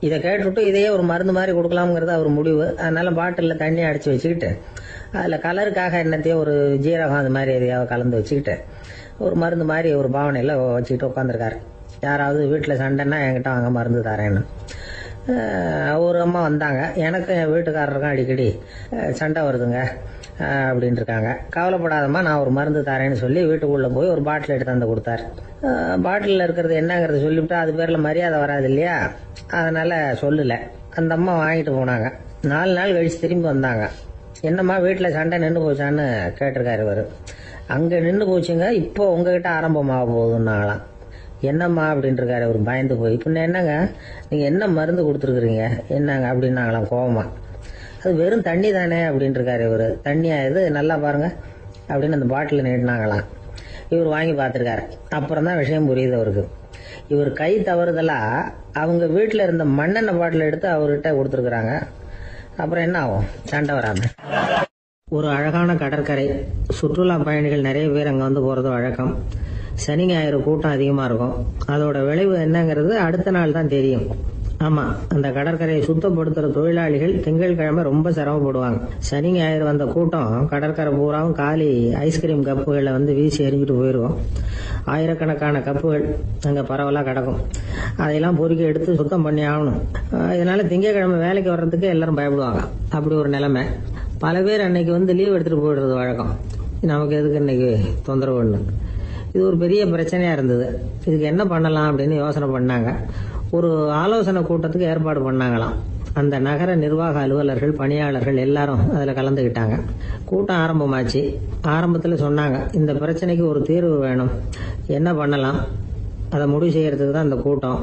இதை கேட்டுவிட்டு இதையே ஒரு மருந்து மாதிரி கொடுக்கலாம்ங்கிறது அவர் முடிவு. அதனால பாட்டிலில் தண்ணி அடிச்சு வச்சுக்கிட்டு அதில் கலருக்காக என்னத்தையோ ஒரு ஜீரகம் அது மாதிரி எதையாவது கலந்து வச்சுக்கிட்டு ஒரு மருந்து மாதிரி ஒரு பாவனையில் வச்சுக்கிட்டு உட்காந்துருக்காரு. யாராவது வீட்டில் சண்டைன்னா என்கிட்ட வாங்க மருந்து தரேன்னு. ஒரு அம்மா வந்தாங்க, எனக்கு என் வீட்டுக்காரருக்கும் அடிக்கடி சண்டை வருதுங்க அப்படின்னு இருக்காங்க. கவலைப்படாதம்மா, நான் ஒரு மருந்து தரேன்னு சொல்லி வீட்டுக்குள்ளே போய் ஒரு பாட்டில் எடுத்து வந்து கொடுத்தாரு. பாட்டிலில் இருக்கிறது என்னங்கிறது சொல்லிவிட்டு அது பேரில் மரியாதை வராது இல்லையா, அதனால் சொல்லலை. அந்த அம்மா வாங்கிட்டு போனாங்க. 4 நாள் கழிச்சு திரும்பி வந்தாங்க. என்னம்மா வீட்டில் சண்டை நின்று போச்சான்னு கேட்டிருக்காரு இவர். அங்கே நின்று போச்சுங்க, இப்போ உங்ககிட்ட ஆரம்பமாக போகுதுன்னாங்களாம். என்னம்மா அப்படின்ட்டு இருக்காரு அவர் பயந்து போய். பின்ன என்னங்க நீங்கள் என்ன மருந்து கொடுத்துருக்குறீங்க என்னங்க அப்படின்னாங்களாம் கோவமா. அது வெறும் தண்ணி தானே அப்படின்ட்டு இருக்காரு இவர். தண்ணியா இது, நல்லா பாருங்க அப்படின்னு அந்த பாட்டில் நீட்டினாங்களாம். இவர் வாங்கி பார்த்துருக்காரு. அப்புறம் தான் விஷயம் புரியுது அவருக்கு. இவர் கை தவறுதலா அவங்க வீட்டில் இருந்த மண்ணெண்ணெய் பாட்டில் எடுத்து அவர்கிட்ட கொடுத்துருக்குறாங்க. அப்புறம் என்ன ஆகும், சண்டை வராம. ஒரு அழகான கடற்கரை, சுற்றுலா பயணிகள் நிறைய பேர் அங்கே வந்து போகிறது வழக்கம். சனி ஞாயிறு கூட்டம் அதிகமாக இருக்கும். அதோட விளைவு என்னங்கிறது அடுத்த நாள் தான் தெரியும். ஆமாம், அந்த கடற்கரையை சுத்தப்படுத்துகிற தொழிலாளிகள் திங்கட்கிழமை ரொம்ப சிரமப்படுவாங்க. சனி ஞாயிறு வந்த கூட்டம் கடற்கரை பூராவும் காலி ஐஸ்கிரீம் கப்புகளை வந்து வீசி எறிஞ்சிட்டு போயிடுவோம். ஆயிரக்கணக்கான கப்புகள் அங்கே பரவலாக கிடக்கும். அதையெல்லாம் பொறுக்கி எடுத்து சுத்தம் பண்ணி ஆகணும். இதனால திங்கட்கிழமை வேலைக்கு வர்றதுக்கு எல்லாரும் பயப்படுவாங்க. அப்படி ஒரு நிலைமை. பல பேர் அன்னைக்கு வந்து லீவ் எடுத்துகிட்டு போயிடுறது வழக்கம். நமக்கு எதுக்கு இன்னைக்கு தொந்தரவுன்னு. இது ஒரு பெரிய பிரச்சனையாக இருந்தது. இதுக்கு என்ன பண்ணலாம் அப்படின்னு யோசனை பண்ணாங்க. ஒரு ஆலோசனை கூட்டத்துக்கு ஏற்பாடு பண்ணாங்களாம். அந்த நகர நிர்வாக அலுவலர்கள், பணியாளர்கள் எல்லாரும் அதில் கலந்துக்கிட்டாங்க. கூட்டம் ஆரம்பமாச்சு. ஆரம்பத்தில் சொன்னாங்க, இந்த பிரச்சனைக்கு ஒரு தீர்வு வேணும், என்ன பண்ணலாம், அதை முடிவு செய்யறதுக்கு தான் இந்த கூட்டம்.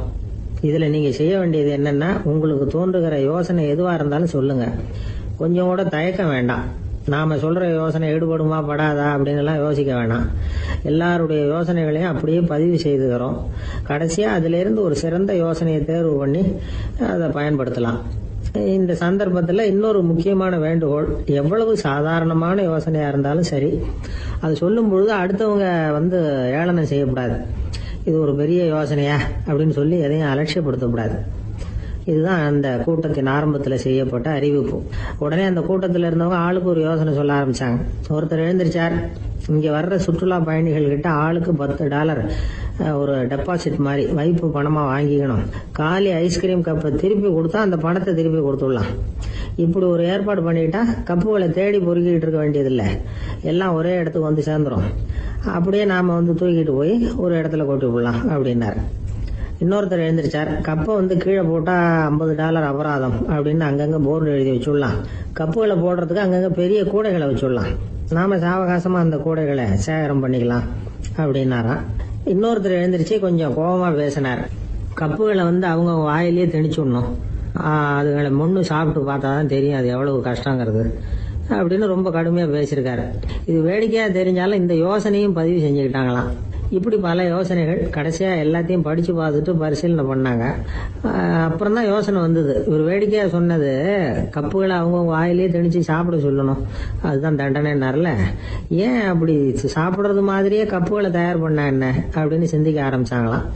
இதில் நீங்கள் செய்ய வேண்டியது என்னென்னா, உங்களுக்கு தோன்றுகிற யோசனை எதுவாக இருந்தாலும் சொல்லுங்கள், கொஞ்சம் கூட தயக்கம் வேண்டாம். நாம் சொல்கிற யோசனை ஈடுபடுமா படாதா அப்படின்லாம் யோசிக்க வேணாம். எல்லாருடைய யோசனைகளையும் அப்படியே பதிவு செய்துக்கிறோம். கடைசியாக அதிலிருந்து ஒரு சிறந்த யோசனையை தேர்வு பண்ணி அதை பயன்படுத்தலாம். இந்த சந்தர்ப்பத்தில் இன்னொரு முக்கியமான வேண்டுகோள், எவ்வளவு சாதாரணமான யோசனையாக இருந்தாலும் சரி, அது சொல்லும் பொழுது அடுத்தவங்க வந்து ஏளனம் செய்யக்கூடாது. இது ஒரு பெரிய யோசனையா அப்படின்னு சொல்லி எதையும் அலட்சியப்படுத்தக்கூடாது. இதுதான் அந்த கூட்டத்தின் ஆரம்பத்தில் செய்யப்பட்ட அறிவிப்பு. உடனே அந்த கூட்டத்தில் இருந்தவங்க ஆளுக்கு ஒரு யோசனை சொல்ல ஆரம்பிச்சாங்க. ஒருத்தர் எழுந்திருச்சார், இங்கே வர்ற சுற்றுலா பயணிகள் கிட்ட ஆளுக்கு $10 ஒரு டெபாசிட் மாதிரி வைப்பு பணமாக வாங்கிக்கணும். காலி ஐஸ்கிரீம் கப்பை திருப்பி கொடுத்தா அந்த பணத்தை திருப்பி கொடுத்துடலாம். இப்படி ஒரு ஏற்பாடு பண்ணிக்கிட்டா கப்புகளை தேடி பொறுக்கிட்டு இருக்க வேண்டியதில்லை, எல்லாம் ஒரே இடத்துக்கு வந்து சேர்ந்துடும். அப்படியே நாம் வந்து தூக்கிட்டு போய் ஒரு இடத்துல கொட்டி விடலாம் அப்படின்னாரு. இன்னொருத்தர் எழுந்திருச்சார், கப்பை கீழே போட்டா $50 அபராதம் அப்படின்னு அங்கங்க போர்டு எழுதி வச்சுடலாம். கப்புகளை போடுறதுக்கு அங்கங்க பெரிய கூடைகளை வச்சுடலாம். நாம சாவகாசமா அந்த கூடைகளை சேகரம் பண்ணிக்கலாம் அப்படின்னாராம். இன்னொருத்தர் எழுந்திருச்சு கொஞ்சம் கோபமா பேசினார். கப்புகளை அவங்க வாயிலேயே திணிச்சுடணும், அதுகளை முன்னு சாப்பிட்டு பார்த்தாதான் தெரியும் அது எவ்வளவு கஷ்டங்கிறது அப்படின்னு ரொம்ப கடுமையா பேசியிருக்காரு. இது வேடிக்கையா தெரிஞ்சாலும் இந்த யோசனையும் பதிவு செஞ்சுக்கிட்டாங்களாம். இப்படி பல யோசனைகள். கடைசியா எல்லாத்தையும் படிச்சு பார்த்துட்டு பரிசீலனை பண்ணாங்க. அப்புறம் தான் யோசனை வந்தது, இவர் வேடிக்கையா சொன்னது கப்புகளை அவங்க வாயிலே திணிச்சு சாப்பிட சொல்லணும், அதுதான் தண்டனைன்னார்ல, ஏன் அப்படி சாப்பிடுறது மாதிரியே கப்புகளை தயார் பண்ண என்ன அப்படின்னு சிந்திக்க ஆரம்பிச்சாங்களாம்.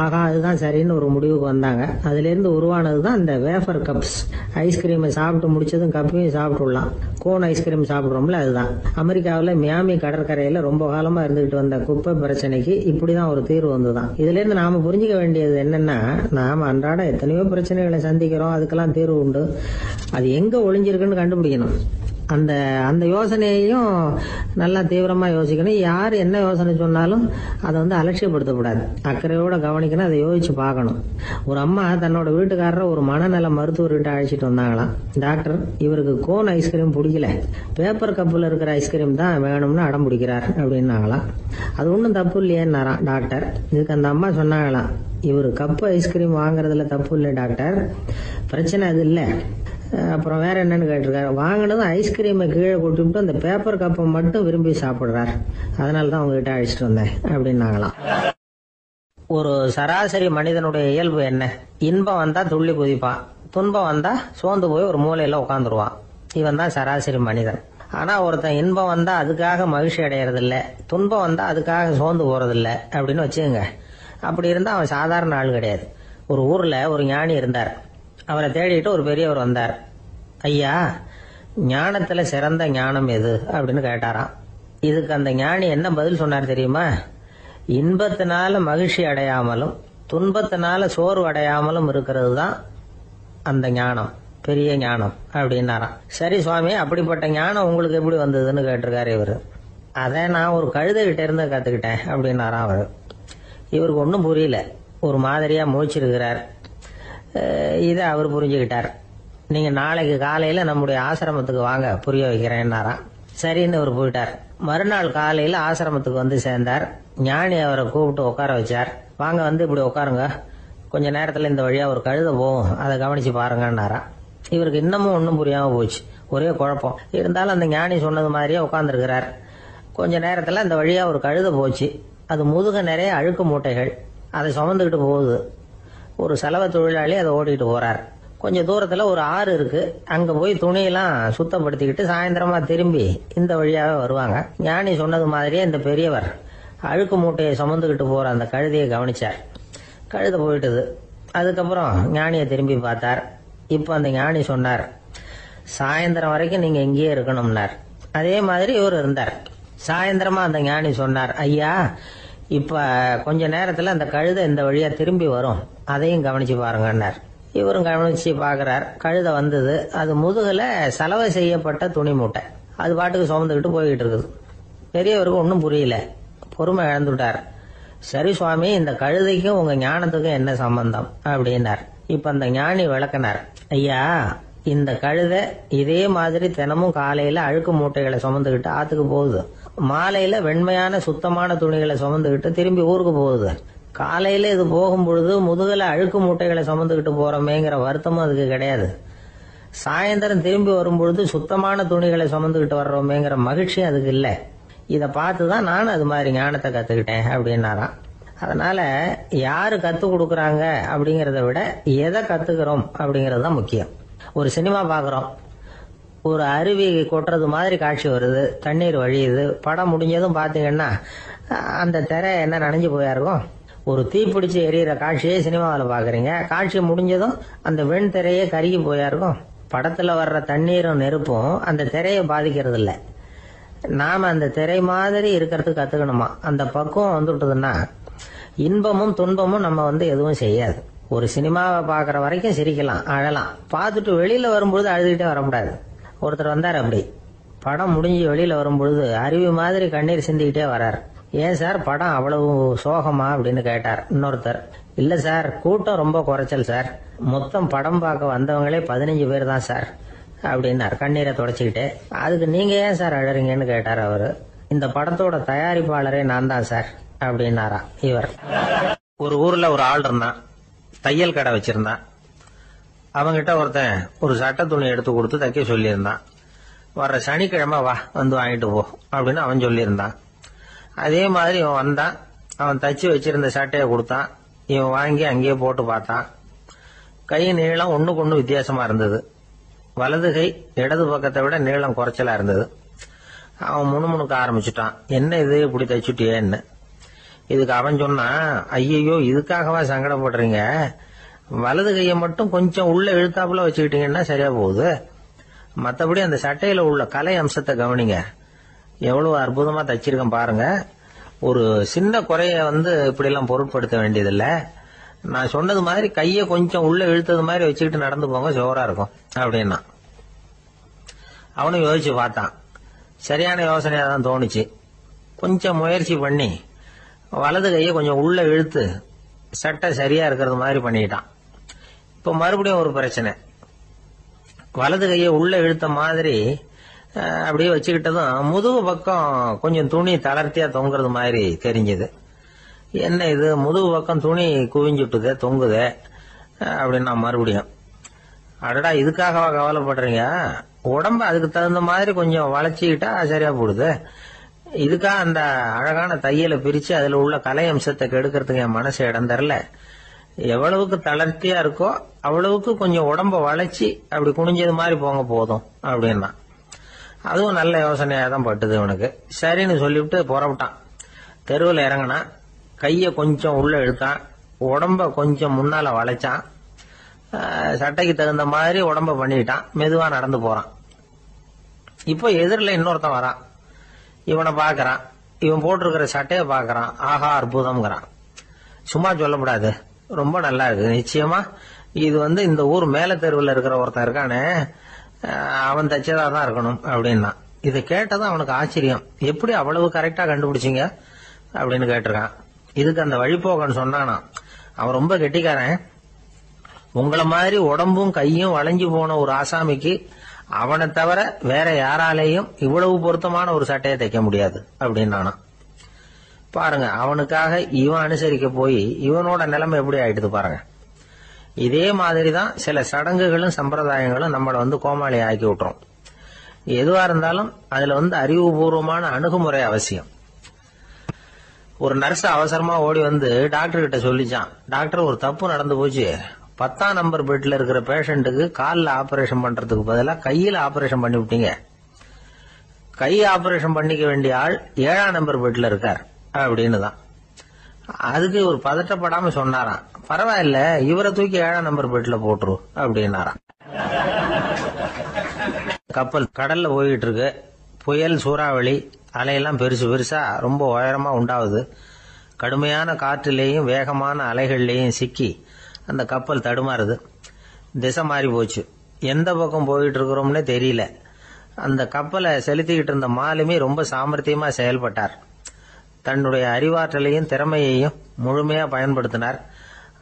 ஆகா, அதுதான் சரின்னு ஒரு முடிவுக்கு வந்தாங்க. அதுல இருந்து உருவானது தான் இந்த வேஃபர் கப்ஸ். ஐஸ்கிரீமை சாப்பிட்டு முடிச்சதும் கப்பையும் சாப்பிட்டுடலாம். கோன் ஐஸ்கிரீம் சாப்பிடுறோம்ல, அதுதான். அமெரிக்காவில் மியாமி கடற்கரையில ரொம்ப காலமா இருந்துகிட்டு வந்த குப்பை பிரச்சனைக்கு இப்படிதான் ஒரு தீர்வு வந்துதான். இதுல இருந்து நாம புரிஞ்சுக்க வேண்டியது என்னன்னா, நாம அன்றாட எத்தனையோ பிரச்சனைகளை சந்திக்கிறோம், அதுக்கெல்லாம் தீர்வு உண்டு. அது எங்க ஒளிஞ்சிருக்குன்னு கண்டுபிடிக்கணும். அந்த யோசனையையும் நல்லா தீவிரமா யோசிக்கணும். யார் என்ன யோசனை சொன்னாலும் அதை அலட்சியப்படுத்தக்கூடாது, அக்கறையோட கவனிக்கணும், அதை யோசிச்சு பார்க்கணும். ஒரு அம்மா தன்னோட வீட்டுக்காரரை ஒரு மனநல மருத்துவர்கிட்ட அழைச்சிட்டு வந்தாங்களாம். டாக்டர், இவருக்கு கோன் ஐஸ்கிரீம் பிடிக்கல, பேப்பர் கப்பில் இருக்கிற ஐஸ்கிரீம் தான் வேணும்னு அடம் பிடிக்கிறார் அப்படின்னாங்களாம். அது ஒன்றும் தப்பு இல்லையேன்னாராம் டாக்டர். இதுக்கு அந்த அம்மா சொன்னாங்களாம், இவர் கப்பு ஐஸ்கிரீம் வாங்குறதுல தப்பு இல்லை டாக்டர், பிரச்சனை அது இல்லை. அப்புறம் வேற என்னன்னு கேட்டிருக்காரு. வாங்கினதும் ஐஸ்கிரீமை கீழே கொட்டிவிட்டு அந்த பேப்பர் கப்பை மட்டும் விரும்பி சாப்பிடுறார், அதனாலதான் உங்ககிட்ட அழைச்சிட்டு வந்தேன் அப்படின்னாங்களாம். ஒரு சராசரி மனிதனுடைய இயல்பு என்ன? இன்பம் வந்தா துள்ளி குதிப்பான், துன்பம் வந்தா சோர்ந்து போய் ஒரு மூலையில உட்காந்துருவான். இவன் தான் சராசரி மனிதன். ஆனா ஒருத்தன் இன்பம் வந்தா அதுக்காக மகிழ்ச்சி அடையறது இல்ல, துன்பம் வந்தா அதுக்காக சோர்ந்து போறது இல்ல அப்படின்னு வச்சுக்கோங்க. அப்படி இருந்தா அவன் சாதாரண ஆள் கிடையாது. ஒரு ஊர்ல ஒரு ஞானி இருந்தார். அவரை தேடிட்டு ஒரு பெரியவர் வந்தார். ஐயா, ஞானத்துல சிறந்த ஞானம் எது அப்படின்னு கேட்டாராம். இதுக்கு அந்த ஞானி என்ன பதில் சொன்னார் தெரியுமா? இன்பத்தினால மகிழ்ச்சி அடையாமலும் துன்பத்தினால சோர்வு அடையாமலும் இருக்கிறது தான் அந்த ஞானம், பெரிய ஞானம் அப்படின்னாராம். சரி சுவாமி, அப்படிப்பட்ட ஞானம் உங்களுக்கு எப்படி வந்ததுன்னு கேட்டிருக்காரு இவரு. அதை நான் ஒரு கழுதைகிட்ட இருந்து கத்துக்கிட்டேன் அப்படின்னாராம் அவரு. இவருக்கு ஒன்றும் புரியல, ஒரு மாதிரியா முழிச்சிருக்கிறார். இதை அவர் புரிஞ்சுக்கிட்டார். நீங்க நாளைக்கு காலையில நம்முடைய ஆசிரமத்துக்கு வாங்க, புரிய வைக்கிறேன்னாராம். சரின்னு அவர் போயிட்டார். மறுநாள் காலையில ஆசிரமத்துக்கு வந்து சேர்ந்தார். ஞானி அவரை கூப்பிட்டு உட்கார வச்சார். வாங்க, இப்படி உட்காருங்க, கொஞ்ச நேரத்துல இந்த வழியா ஒரு கழுதை போகும், அதை கவனிச்சு பாருங்கன்னாராம். இவருக்கு இன்னமும் ஒன்றும் புரியாம போச்சு, ஒரே குழப்பம். இருந்தாலும் அந்த ஞானி சொன்னது மாதிரியே உட்கார்ந்துருக்கிறார். கொஞ்ச நேரத்துல அந்த வழியா ஒரு கழுதை போச்சு. அது முதுக நிறைய அழுக்கு மூட்டைகள், அதை சுமந்துக்கிட்டு போகுது. ஒரு சலவை தொழிலாளி அதை ஓட்டிட்டு போறார். கொஞ்சம் தூரத்துல ஒரு ஆறு இருக்கு, அங்க போய் துணியெல்லாம் சுத்தப்படுத்திக்கிட்டு சாயந்தரமா திரும்பி இந்த வழியாவே வருவாங்க. ஞானி சொன்னது மாதிரியே இந்த பெரியவர் அழுக்கு மூட்டையை சுமந்துக்கிட்டு போற அந்த கழுதையை கவனிச்சார். கழுதை போயிட்டுது. அதுக்கப்புறம் ஞானியை திரும்பி பார்த்தார். இப்ப அந்த ஞானி சொன்னார், சாயந்தரம் வரைக்கும் நீங்க இங்கேயே இருக்கணும்னார். அதே மாதிரி இவர் இருந்தார். சாயந்தரமா அந்த ஞானி சொன்னார், ஐயா, இப்ப கொஞ்ச நேரத்துல அந்த கழுதை இந்த வழியா திரும்பி வரும், அதையும் கவனிச்சு பாருங்கன்னார். இவரும் கவனிச்சு பாக்குறார். கழுதை வந்தது. அது முதுகுல சலவை செய்யப்பட்ட துணி மூட்டை, அது பாட்டுக்கு சுமந்துக்கிட்டு போய்கிட்டு இருக்குது. பெரியவருக்கு ஒன்னும் புரியல, பொறுமை இழந்துட்டார். சரி சுவாமி, இந்த கழுதைக்கும் உங்க ஞானத்துக்கும் என்ன சம்பந்தம் அப்படின்னார். இப்ப அந்த ஞானி விளக்கினார். ஐயா, இந்த கழுதை இதே மாதிரி தினமும் காலையில அழுக்கு மூட்டைகளை சுமந்துக்கிட்டு ஆத்துக்கு போகுது, மாலையில வெண்மையான சுத்தமான துணிகளை சுமந்துக்கிட்டு திரும்பி ஊருக்கு போகுது. காலையில இது போகும் பொழுது முதுகுல அழுக்கு மூட்டைகளை சுமந்துக்கிட்டு போறோமேங்கிற வருத்தமும் அதுக்கு கிடையாது. சாயந்தரம் திரும்பி வரும்பொழுது சுத்தமான துணிகளை சுமந்துக்கிட்டு வர்றோமேங்கிற மகிழ்ச்சியும் அதுக்கு இல்லை. இதை பார்த்துதான் நானும் அது மாதிரி ஞானத்தை கத்துக்கிட்டேன் அப்படின்னாராம். அதனால யாரு கத்து கொடுக்கறாங்க அப்படிங்கறத விட எதை கத்துக்கிறோம் அப்படிங்கறது தான் முக்கியம். ஒரு சினிமா பாக்குறோம், ஒரு அருவி கொட்டுறது மாதிரி காட்சி வருது, தண்ணீர் வழியுது. படம் முடிஞ்சதும் பாத்தீங்கன்னா அந்த திரை என்ன நனைஞ்சு போயா இருக்கும். ஒரு தீப்பிடிச்சு எரியிற காட்சியே சினிமாவில் பாக்குறீங்க, காட்சி முடிஞ்சதும் அந்த வெண் திரையே கருகி போயா இருக்கும். படத்துல வர்ற தண்ணீரும் நெருப்பும் அந்த திரையை பாதிக்கிறது இல்லை. நாம அந்த திரை மாதிரி இருக்கிறதுக்கு கத்துக்கணுமா. அந்த பக்குவம் வந்துட்டதுன்னா இன்பமும் துன்பமும் நம்ம எதுவும் செய்யாது. ஒரு சினிமாவை பாக்குற வரைக்கும் சிரிக்கலாம், அழலாம். பார்த்துட்டு வெளியில வரும்பொழுது அழுதுகிட்டே வரக்கூடாது. ஒருத்தர் வந்தார், அப்படி படம் முடிஞ்சு வெளியில வரும்பொழுது அருவி மாதிரி கண்ணீர் சிந்திக்கிட்டே வர்றார். ஏன் சார், படம் அவ்வளவு சோகமா அப்படின்னு கேட்டார். இன்னொருத்தர், இல்ல சார், கூட்டம் ரொம்ப குறைச்சல் சார். மொத்தம் படம் பார்க்க வந்தவங்களே 15 பேர் தான் சார் அப்படின்னார் கண்ணீரை தொடச்சிக்கிட்டே. அதுக்கு நீங்க ஏன் சார் அழறீங்கன்னு கேட்டார் அவரு. இந்த படத்தோட தயாரிப்பாளரே நான் தான் சார் அப்படின்னாரா இவர். ஒரு ஊர்ல ஒரு ஆள் இருந்தான், தையல் கடை வச்சிருந்தான். அவங்கிட்ட ஒருத்தன் ஒரு சட்டை துணி எடுத்து கொடுத்து தைக்க சொல்லியிருந்தான். வர்ற சனிக்கிழமை வா வந்து வாங்கிட்டு போ அப்படின்னு அவன் சொல்லியிருந்தான். அதே மாதிரி இவன் வந்தான். அவன் தச்சு வச்சிருந்த சட்டையை கொடுத்தான். இவன் வாங்கி அங்கேயே போட்டு பார்த்தான். கை நீளம் ஒண்ணுக்கு ஒண்ணு வித்தியாசமா இருந்தது. வலது கை இடது பக்கத்தை விட நீளம் குறைச்சலா இருந்தது. அவன் முணுமுணுக்க ஆரம்பிச்சுட்டான், என்ன இது இப்படி தைச்சுட்டியேன்னு. இதுக்கு அவன் சொன்னான், ஐயோ இதுக்காகவா சங்கடப்படுறீங்க, வலது கையை மட்டும் கொஞ்சம் உள்ள இழுத்தாப்புல வச்சுக்கிட்டீங்கன்னா சரியா போகுது. மற்றபடி அந்த சட்டையில உள்ள கலை அம்சத்தை கவனிங்க, எவ்வளவு அற்புதமா தச்சிருக்கேன் பாருங்க. ஒரு சின்ன குறைய இப்படி எல்லாம் பொருட்படுத்த வேண்டியதில்ல. நான் சொன்னது மாதிரி கையை கொஞ்சம் உள்ள இழுத்தது மாதிரி வச்சுக்கிட்டு நடந்து போங்க, ஜோரா இருக்கும் அப்படின்னா. அவனும் யோசிச்சு பார்த்தான். சரியான யோசனையா தான் தோணுச்சு. கொஞ்சம் முயற்சி பண்ணி வலது கையை கொஞ்சம் உள்ள இழுத்து சட்டை சரியா இருக்கிறது மாதிரி பண்ணிட்டான். இப்ப மறுபடியும் ஒரு பிரச்சனை. வலது கையை உள்ள இழுத்த மாதிரி அப்படியே வச்சுக்கிட்டதும் முதுகு பக்கம் கொஞ்சம் துணி தளர்த்தியா தொங்குறது மாதிரி தெரிஞ்சது. என்ன இது, முதுகு பக்கம் துணி குவிஞ்சுட்டுதே தொங்குதே அப்படின்னா மறுபடியும், அடடா இதுக்காகவா கவலைப்படுறீங்க, உடம்ப அதுக்கு தகுந்த மாதிரி கொஞ்சம் வளைச்சிக்கிட்டா சரியா போடுது. இதுக்காக அந்த அழகான தையலை பிரிச்சு அதுல உள்ள கலை அம்சத்தை கெடுக்கிறதுக்கு என் மனசு இடம் தரல. எவ்வளவுக்கு தளர்த்தியா இருக்கோ அவ்வளவுக்கு கொஞ்சம் உடம்ப வளைச்சி அப்படி குனிஞ்சது மாதிரி போங்க போதும் அப்படின்னா. அதுவும் நல்ல யோசனையா தான் பட்டுது இவனுக்கு. சரின்னு சொல்லிவிட்டு புறப்பட்டான். தெருவில் இறங்கினான். கைய கொஞ்சம் உள்ள இழுத்தான், உடம்ப கொஞ்சம் முன்னால வளைச்சான், சட்டைக்கு தகுந்த மாதிரி உடம்ப பண்ணிட்டான். மெதுவா நடந்து போறான். இப்போ எதிரில் இன்னொருத்தன் வரான். இவனை பாக்குறான். இவன் போட்டிருக்கிற சட்டையை பாக்குறான். ஆஹா அற்புதம்ங்கிறான். சும்மா சொல்லக்கூடாது, ரொம்ப நல்லா இருக்கு நிச்சயமா. இது இந்த ஊர் மேல தெருவில் இருக்கிற ஒருத்தன் இருக்கானே, அவன் தச்சதா தான் இருக்கணும் அப்படின்னா. இதை கேட்டதும் அவனுக்கு ஆச்சரியம். எப்படி அவ்வளவு கரெக்டா கண்டுபிடிச்சிங்க அப்படின்னு கேட்டிருக்கான். இதுக்கு அந்த வழிபோகன்னு சொன்னானா, அவன் ரொம்ப கெட்டிக்காரன். உங்களை மாதிரி உடம்பும் கையும் வளைஞ்சு போன ஒரு ஆசாமிக்கு அவனை தவிர வேற யாராலேயும் இவ்வளவு பொருத்தமான ஒரு சட்டையை தைக்க முடியாது அப்படின்னானா. பாருங்க, அவனுக்காக இவன் அனுசரிக்க போய் இவனோட நிலைமை எப்படி ஆயிடுது பாருங்க. இதே மாதிரிதான் சில சடங்குகளும் சம்பிரதாயங்களும் நம்மளை கோமாளி ஆக்கி விட்டுரும். எதுவா இருந்தாலும் அதுல அறிவுபூர்வமான அணுகுமுறை அவசியம். ஒரு நர்ஸ் அவசரமா ஓடி டாக்டர் கிட்ட சொல்லிச்சான், டாக்டர் ஒரு தப்பு நடந்து போச்சு, 10ஆம் நம்பர் பெட்ல இருக்கிற பேஷண்ட்டுக்கு காலில் ஆபரேஷன் பண்றதுக்கு பதிலாக கையில ஆபரேஷன் பண்ணி விட்டீங்க. கை ஆபரேஷன் பண்ணிக்க வேண்டிய ஆள் 7ஆம் நம்பர் பெட்ல இருக்கார் அப்படின்னு தான். அதுக்கு ஒரு பதட்டப்படாம சொன்னாராம், பரவாயில்ல இவரை தூக்கி 7ஆம் நம்பர் பெட்ல போட்டுரு அப்படின்னாராம். கப்பல் கடல்ல போயிட்டு இருக்கு. புயல், சூறாவளி, அலையெல்லாம் பெருசு பெருசா ரொம்ப உயரமா உண்டாகுது. கடுமையான காற்றிலேயும் வேகமான அலைகள்லேயும் சிக்கி அந்த கப்பல் தடுமாறுது. திசை மாறி போச்சு. எந்த பக்கம் போயிட்டு இருக்கிறோம்னே தெரியல. அந்த கப்பலை செலுத்திக்கிட்டு இருந்த மாலுமி ரொம்ப சாமர்த்தியமா செயல்பட்டார். தன்னுடைய அறிவாற்றலையும் திறமையையும் முழுமையா பயன்படுத்தினார்.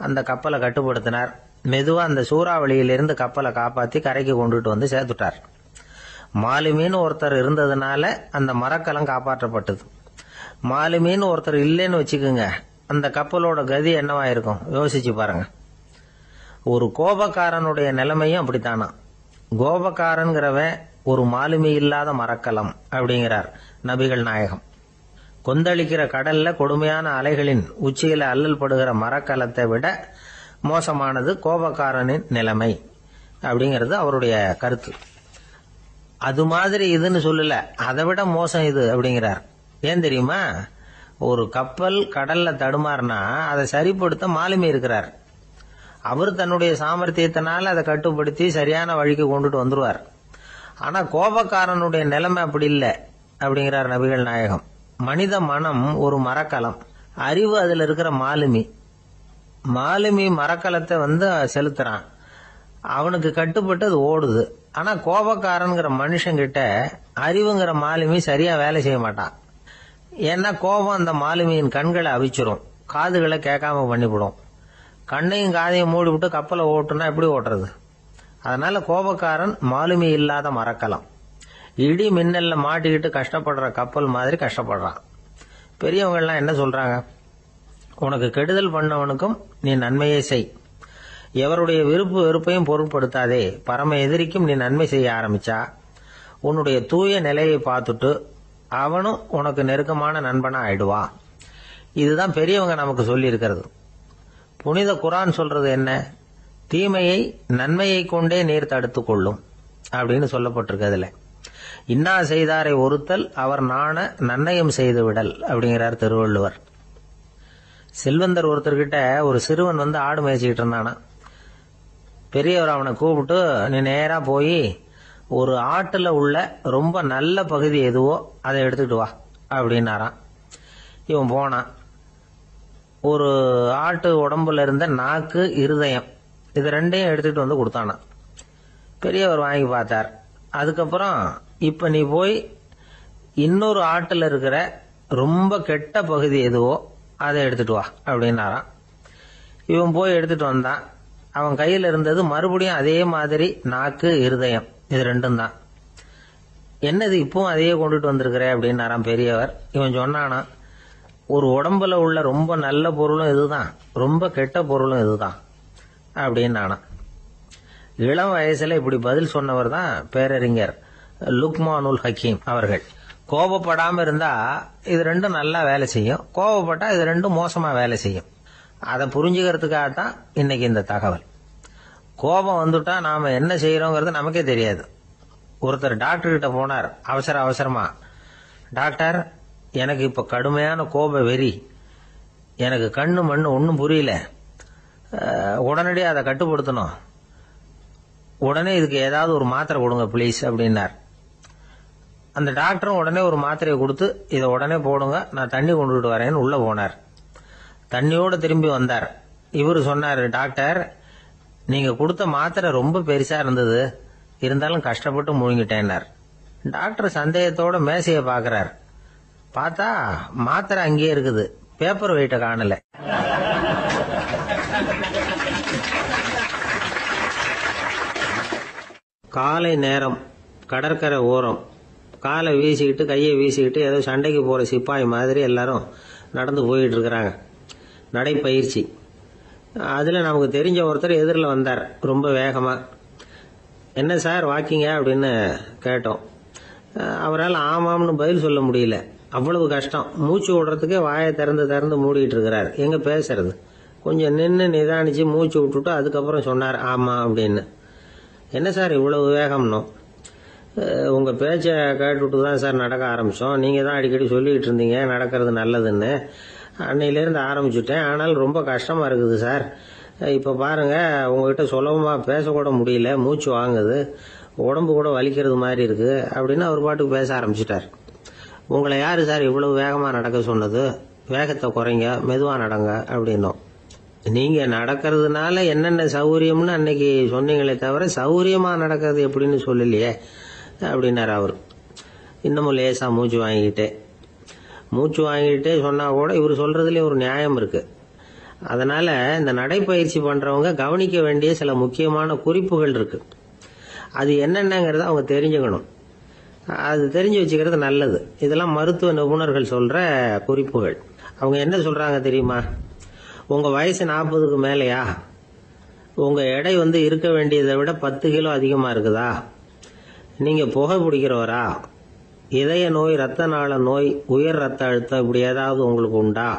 அந்த கப்பலை கட்டுப்படுத்தினார். மெதுவா அந்த சூறாவளியிலிருந்து கப்பலை காப்பாத்தி கரைக்கு கொண்டுட்டு சேர்த்துட்டார். மாலுமின்னு ஒருத்தர் இருந்ததுனால அந்த மரக்கலம் காப்பாற்றப்பட்டது. மாலுமின்னு ஒருத்தர் இல்லைன்னு வச்சுக்கோங்க, அந்த கப்பலோட கதி என்னவா இருக்கும் யோசிச்சு பாருங்க. ஒரு கோபக்காரனுடைய நிலைமையும் அப்படித்தானா. கோபக்காரன்கிறவன் ஒரு மாலுமி இல்லாத மரக்கலம் அப்படிங்கிறார் நபிகள் நாயகம். கொந்தளிக்கிற கடல்ல கொடுமையான அலைகளின் உச்சியில அல்லல் படுகிற மரக்கலத்தை விட மோசமானது கோபக்காரனின் நிலைமை அப்படிங்கிறது அவருடைய கருத்து. அது மாதிரி இதுன்னு சொல்லல, அதை விட மோசம் இது அப்படிங்கிறார். ஏன் தெரியுமா, ஒரு கப்பல் கடல்ல தடுமாறினா அதை சரிப்படுத்த மாலுமி இருக்கிறார். அவர் தன்னுடைய சாமர்த்தியத்தினால அதை கட்டுப்படுத்தி சரியான வழிக்கு கொண்டுட்டு வந்துருவார். ஆனா கோபக்காரனுடைய நிலைமை அப்படி இல்லை அப்படிங்கிறார் நபிகள் நாயகம். மனித மனம் ஒரு மரக்கலம், அறிவு அதுல இருக்கிற மாலுமி. மாலுமி மரக்கலத்தை செலுத்துறான், அவனுக்கு கட்டுப்பட்டு அது ஓடுது. ஆனா கோபக்காரன்கிற மனுஷங்கிட்ட அறிவுங்கிற மாலுமி சரியா வேலை செய்ய மாட்டான். ஏன்னா கோபம் அந்த மாலுமியின் கண்களை அவிச்சிரும், காதுகளை கேட்காம பண்ணிவிடும். கண்ணையும் காதையும் மூடிவிட்டு கப்பலை ஓட்டுனா எப்படி ஓட்டுறது? அதனால கோபக்காரன் மாலுமி இல்லாத மரக்கலம். இடி மின்னல்ல மாட்டிக்கிட்டு கஷ்டப்படுற கப்பல் மாதிரி கஷ்டப்படுறான். பெரியவங்கள்லாம் என்ன சொல்றாங்க? உனக்கு கெடுதல் பண்ணவனுக்கும் நீ நன்மையே செய். எவருடைய விருப்பு வெறுப்பையும் பொருட்படுத்தாதே. பரம எதிரிக்கும் நீ நன்மை செய்ய ஆரம்பிச்சா உன்னுடைய தூய நிலையை பார்த்துட்டு அவனும் உனக்கு நெருக்கமான நண்பனா ஆயிடுவான். இதுதான் பெரியவங்க நமக்கு சொல்லி இருக்கிறது. புனித குர்ஆன் சொல்றது என்ன? தீமையை நன்மையை கொண்டே நீர் தடுத்து கொள்ளும் அப்படின்னு சொல்லப்பட்டிருக்கு. அதுல இன்னா செய்தாரை ஒருத்தல் அவர் நாண நன்னயம் செய்து விடல் அப்படிங்கிறார் திருவள்ளுவர். செல்வந்தர் ஒருத்தர்கிட்ட ஒரு சிறுவன் வந்து ஆடு மேய்ச்சிக்கிட்டு இருந்தானா. பெரியவர் அவனை கூப்பிட்டு, நீ நேரா போய் ஒரு ஆட்டுல உள்ள ரொம்ப நல்ல பகுதி எதுவோ அதை எடுத்துக்கிட்டு வா அப்படின்னாராம். இவன் போனான். ஒரு ஆட்டு உடம்புல இருந்த நாக்கு, இருதயம், இது ரெண்டையும் எடுத்துக்கிட்டு வந்து கொடுத்தானா. பெரியவர் வாங்கி பார்த்தார். அதுக்கப்புறம் இப்ப நீ போய் இன்னொரு ஆட்டுல இருக்கிற ரொம்ப கெட்ட பகுதி எதுவோ அதை எடுத்துட்டு வா அப்படின்னாராம். இவன் போய் எடுத்துட்டு வந்தான். அவன் கையில இருந்தது மறுபடியும் அதே மாதிரி நாக்கு, இருதயம், இது ரெண்டும் தான். என்னது இப்பவும் அதையே கொண்டுட்டு வந்திருக்கிற அப்படின்னாராம் பெரியவர். இவன் சொன்னானா, ஒரு உடம்புல உள்ள ரொம்ப நல்ல பொருளும் இதுதான், ரொம்ப கெட்ட பொருளும் இதுதான் அப்படின்னு. இளம் வயசுல இப்படி பதில் சொன்னவர் தான் பேரறிஞர் லுக்மானுல் ஹக்கீம் அவர்கள். கோபப்படாம இருந்தா இது ரெண்டும் நல்லா வேலை செய்யும், கோபப்பட்டா இது ரெண்டும் மோசமா வேலை செய்யும். அதை புரிஞ்சுக்கிறதுக்காகத்தான் இன்னைக்கு இந்த தகவல். கோபம் வந்துட்டா நாம என்ன செய்யறோங்கிறது நமக்கே தெரியாது. ஒருத்தர் டாக்டர் கிட்ட போனார் அவசரமா. டாக்டர், எனக்கு இப்ப கடுமையான கோப வெறி, எனக்கு கண்ணு மண்ணு ஒன்னும் புரியல, உடனடியாக அதை கட்டுப்படுத்தணும், உடனே இதுக்கு ஏதாவது ஒரு மாத்திரை கொடுங்க ப்ளீஸ் அப்படின்னார். அந்த டாக்டரும் உடனே ஒரு மாத்திரையை கொடுத்து, இதை உடனே போடுங்க, நான் தண்ணி கொண்டுட்டு வரேன்னு உள்ள போனார். தண்ணியோட திரும்பி வந்தார். இவரு சொன்னார், டாக்டர், நீங்க கொடுத்த மாத்திரை ரொம்ப பெருசா இருந்தது, இருந்தாலும் கஷ்டப்பட்டு முழுங்கிட்டேன்னார். டாக்டர் சந்தேகத்தோட மேசையை பாக்குறார். பார்த்தா மாத்திரை அங்கேயே இருக்குது, பேப்பர் வெயிட்ட காணல. காலை நேரம், கடற்கரை ஓரம், காலை வீசிக்கிட்டு கையை வீசிக்கிட்டு ஏதோ சண்டைக்கு போற சிப்பாய் மாதிரி எல்லாரும் நடந்து போயிட்டு இருக்கிறாங்க. நடைப்பயிற்சி. அதுல நமக்கு தெரிஞ்ச ஒருத்தர் எதிரில் வந்தார் ரொம்ப வேகமா. என்ன சார் வாக்கிங்க அப்படின்னு கேட்டோம். அவரால் ஆமாம்னு பதில் சொல்ல முடியல, அவ்வளவு கஷ்டம். மூச்சு விடுறதுக்கே வாயை திறந்து மூடிட்டு இருக்கிறார். எங்க பேசுறது? கொஞ்சம் நின்று நிதானிச்சு மூச்சு விட்டுட்டு அதுக்கப்புறம் சொன்னார் ஆமா அப்படின்னு. என்ன சார் இவ்வளவு வேகம்னோ? உங்க பேச்சை கேட்டுட்டு தான் சார் நடக்க ஆரம்பிச்சோம். நீங்க தான் அடிக்கடி சொல்லிட்டு இருந்தீங்க நடக்கிறது நல்லதுன்னு. அன்னையிலேருந்து ஆரம்பிச்சுட்டேன், ஆனால் ரொம்ப கஷ்டமா இருக்குது சார். இப்ப பாருங்க, உங்ககிட்ட சுலபமா பேசக்கூட முடியல, மூச்சு வாங்குது, உடம்பு கூட வலிக்கிறது மாதிரி இருக்கு அப்படின்னு அவர் பாட்டுக்கு பேச ஆரம்பிச்சுட்டார். உங்களை யாரு சார் இவ்வளவு வேகமா நடக்க சொன்னது? வேகத்தை குறைங்க, மெதுவா நடங்க அப்படின்னோம். நீங்க நடக்கிறதுனால என்னென்ன சௌகரியம்னு அன்னைக்கு சொன்னீங்களே தவிர சௌகரியமா நடக்கிறது எப்படின்னு சொல்லலையே அப்படின்னாரு அவர். இன்னமும் லேசா மூச்சு வாங்கிட்டே சொன்னா கூட இவர் சொல்றதுல ஒரு நியாயம் இருக்கு. அதனால இந்த நடைப்பயிற்சி பண்றவங்க கவனிக்க வேண்டிய சில முக்கியமான குறிப்புகள் இருக்கு. அது என்னென்னங்கிறத அவங்க தெரிஞ்சுக்கணும். அது தெரிஞ்சு வச்சுக்கிறது நல்லது. இதெல்லாம் மருத்துவ நிபுணர்கள் சொல்ற குறிப்புகள். அவங்க என்ன சொல்றாங்க தெரியுமா? உங்க வயசு 40க்கு மேலையா? உங்க எடை இருக்க வேண்டியதை விட 10 கிலோ அதிகமா இருக்குதா? நீங்க புகை பிடிக்கிறவரா? இதய நோய், ரத்த நாள நோய், உயர் ரத்த அழுத்தம் இப்படி ஏதாவது உங்களுக்கு உண்டா?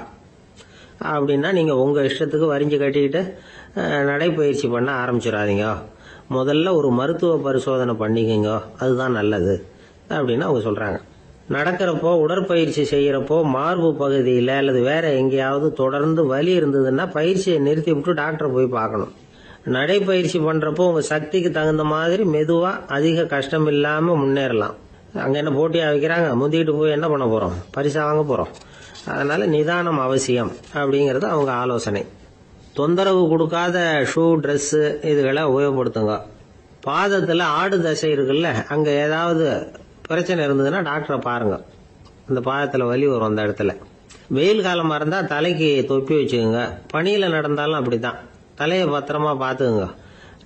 அப்படின்னா நீங்க உங்க இஷ்டத்துக்கு வரிஞ்சு கட்டிக்கிட்டு நடைப்பயிற்சி பண்ண ஆரம்பிச்சிடாதீங்க. முதல்ல ஒரு மருத்துவ பரிசோதனை பண்ணிக்கங்க, அதுதான் நல்லது அப்படின்னு அவங்க சொல்றாங்க. நடக்கிறப்போ, உடற்பயிற்சி செய்யறப்போ மார்பு பகுதியில அல்லது வேற எங்கேயாவது தொடர்ந்து வலி இருந்ததுன்னா பயிற்சியை நிறுத்தி விட்டு டாக்டரை போய் பார்க்கணும். நடைப்பயிற்சி பண்றப்போ உங்க சக்திக்கு தகுந்த மாதிரி மெதுவா அதிக கஷ்டம் இல்லாம முன்னேறலாம். அங்க என்ன போட்டியா வைக்கிறாங்க? முந்திக்கிட்டு போய் என்ன பண்ண போறோம்? பரிசா வாங்க போறோம். அதனால நிதானம் அவசியம் அப்படிங்கறது அவங்க ஆலோசனை. தொந்தரவு கொடுக்காத ஷூ, ட்ரெஸ் இதுகளை உபயோகப்படுத்துங்க. பாதத்துல ஆடு தசை இருக்குல்ல, அங்க ஏதாவது பிரச்சனை இருந்ததுன்னா டாக்டரை பாருங்க. அந்த பாதத்துல வலி வரும் அந்த இடத்துல. வெயில் காலமா இருந்தா தலைக்கு தொப்பி வச்சுக்கோங்க. பனியில நடந்தாலும் அப்படிதான். தலையை பத்திரமா பார்த்துக்குங்க.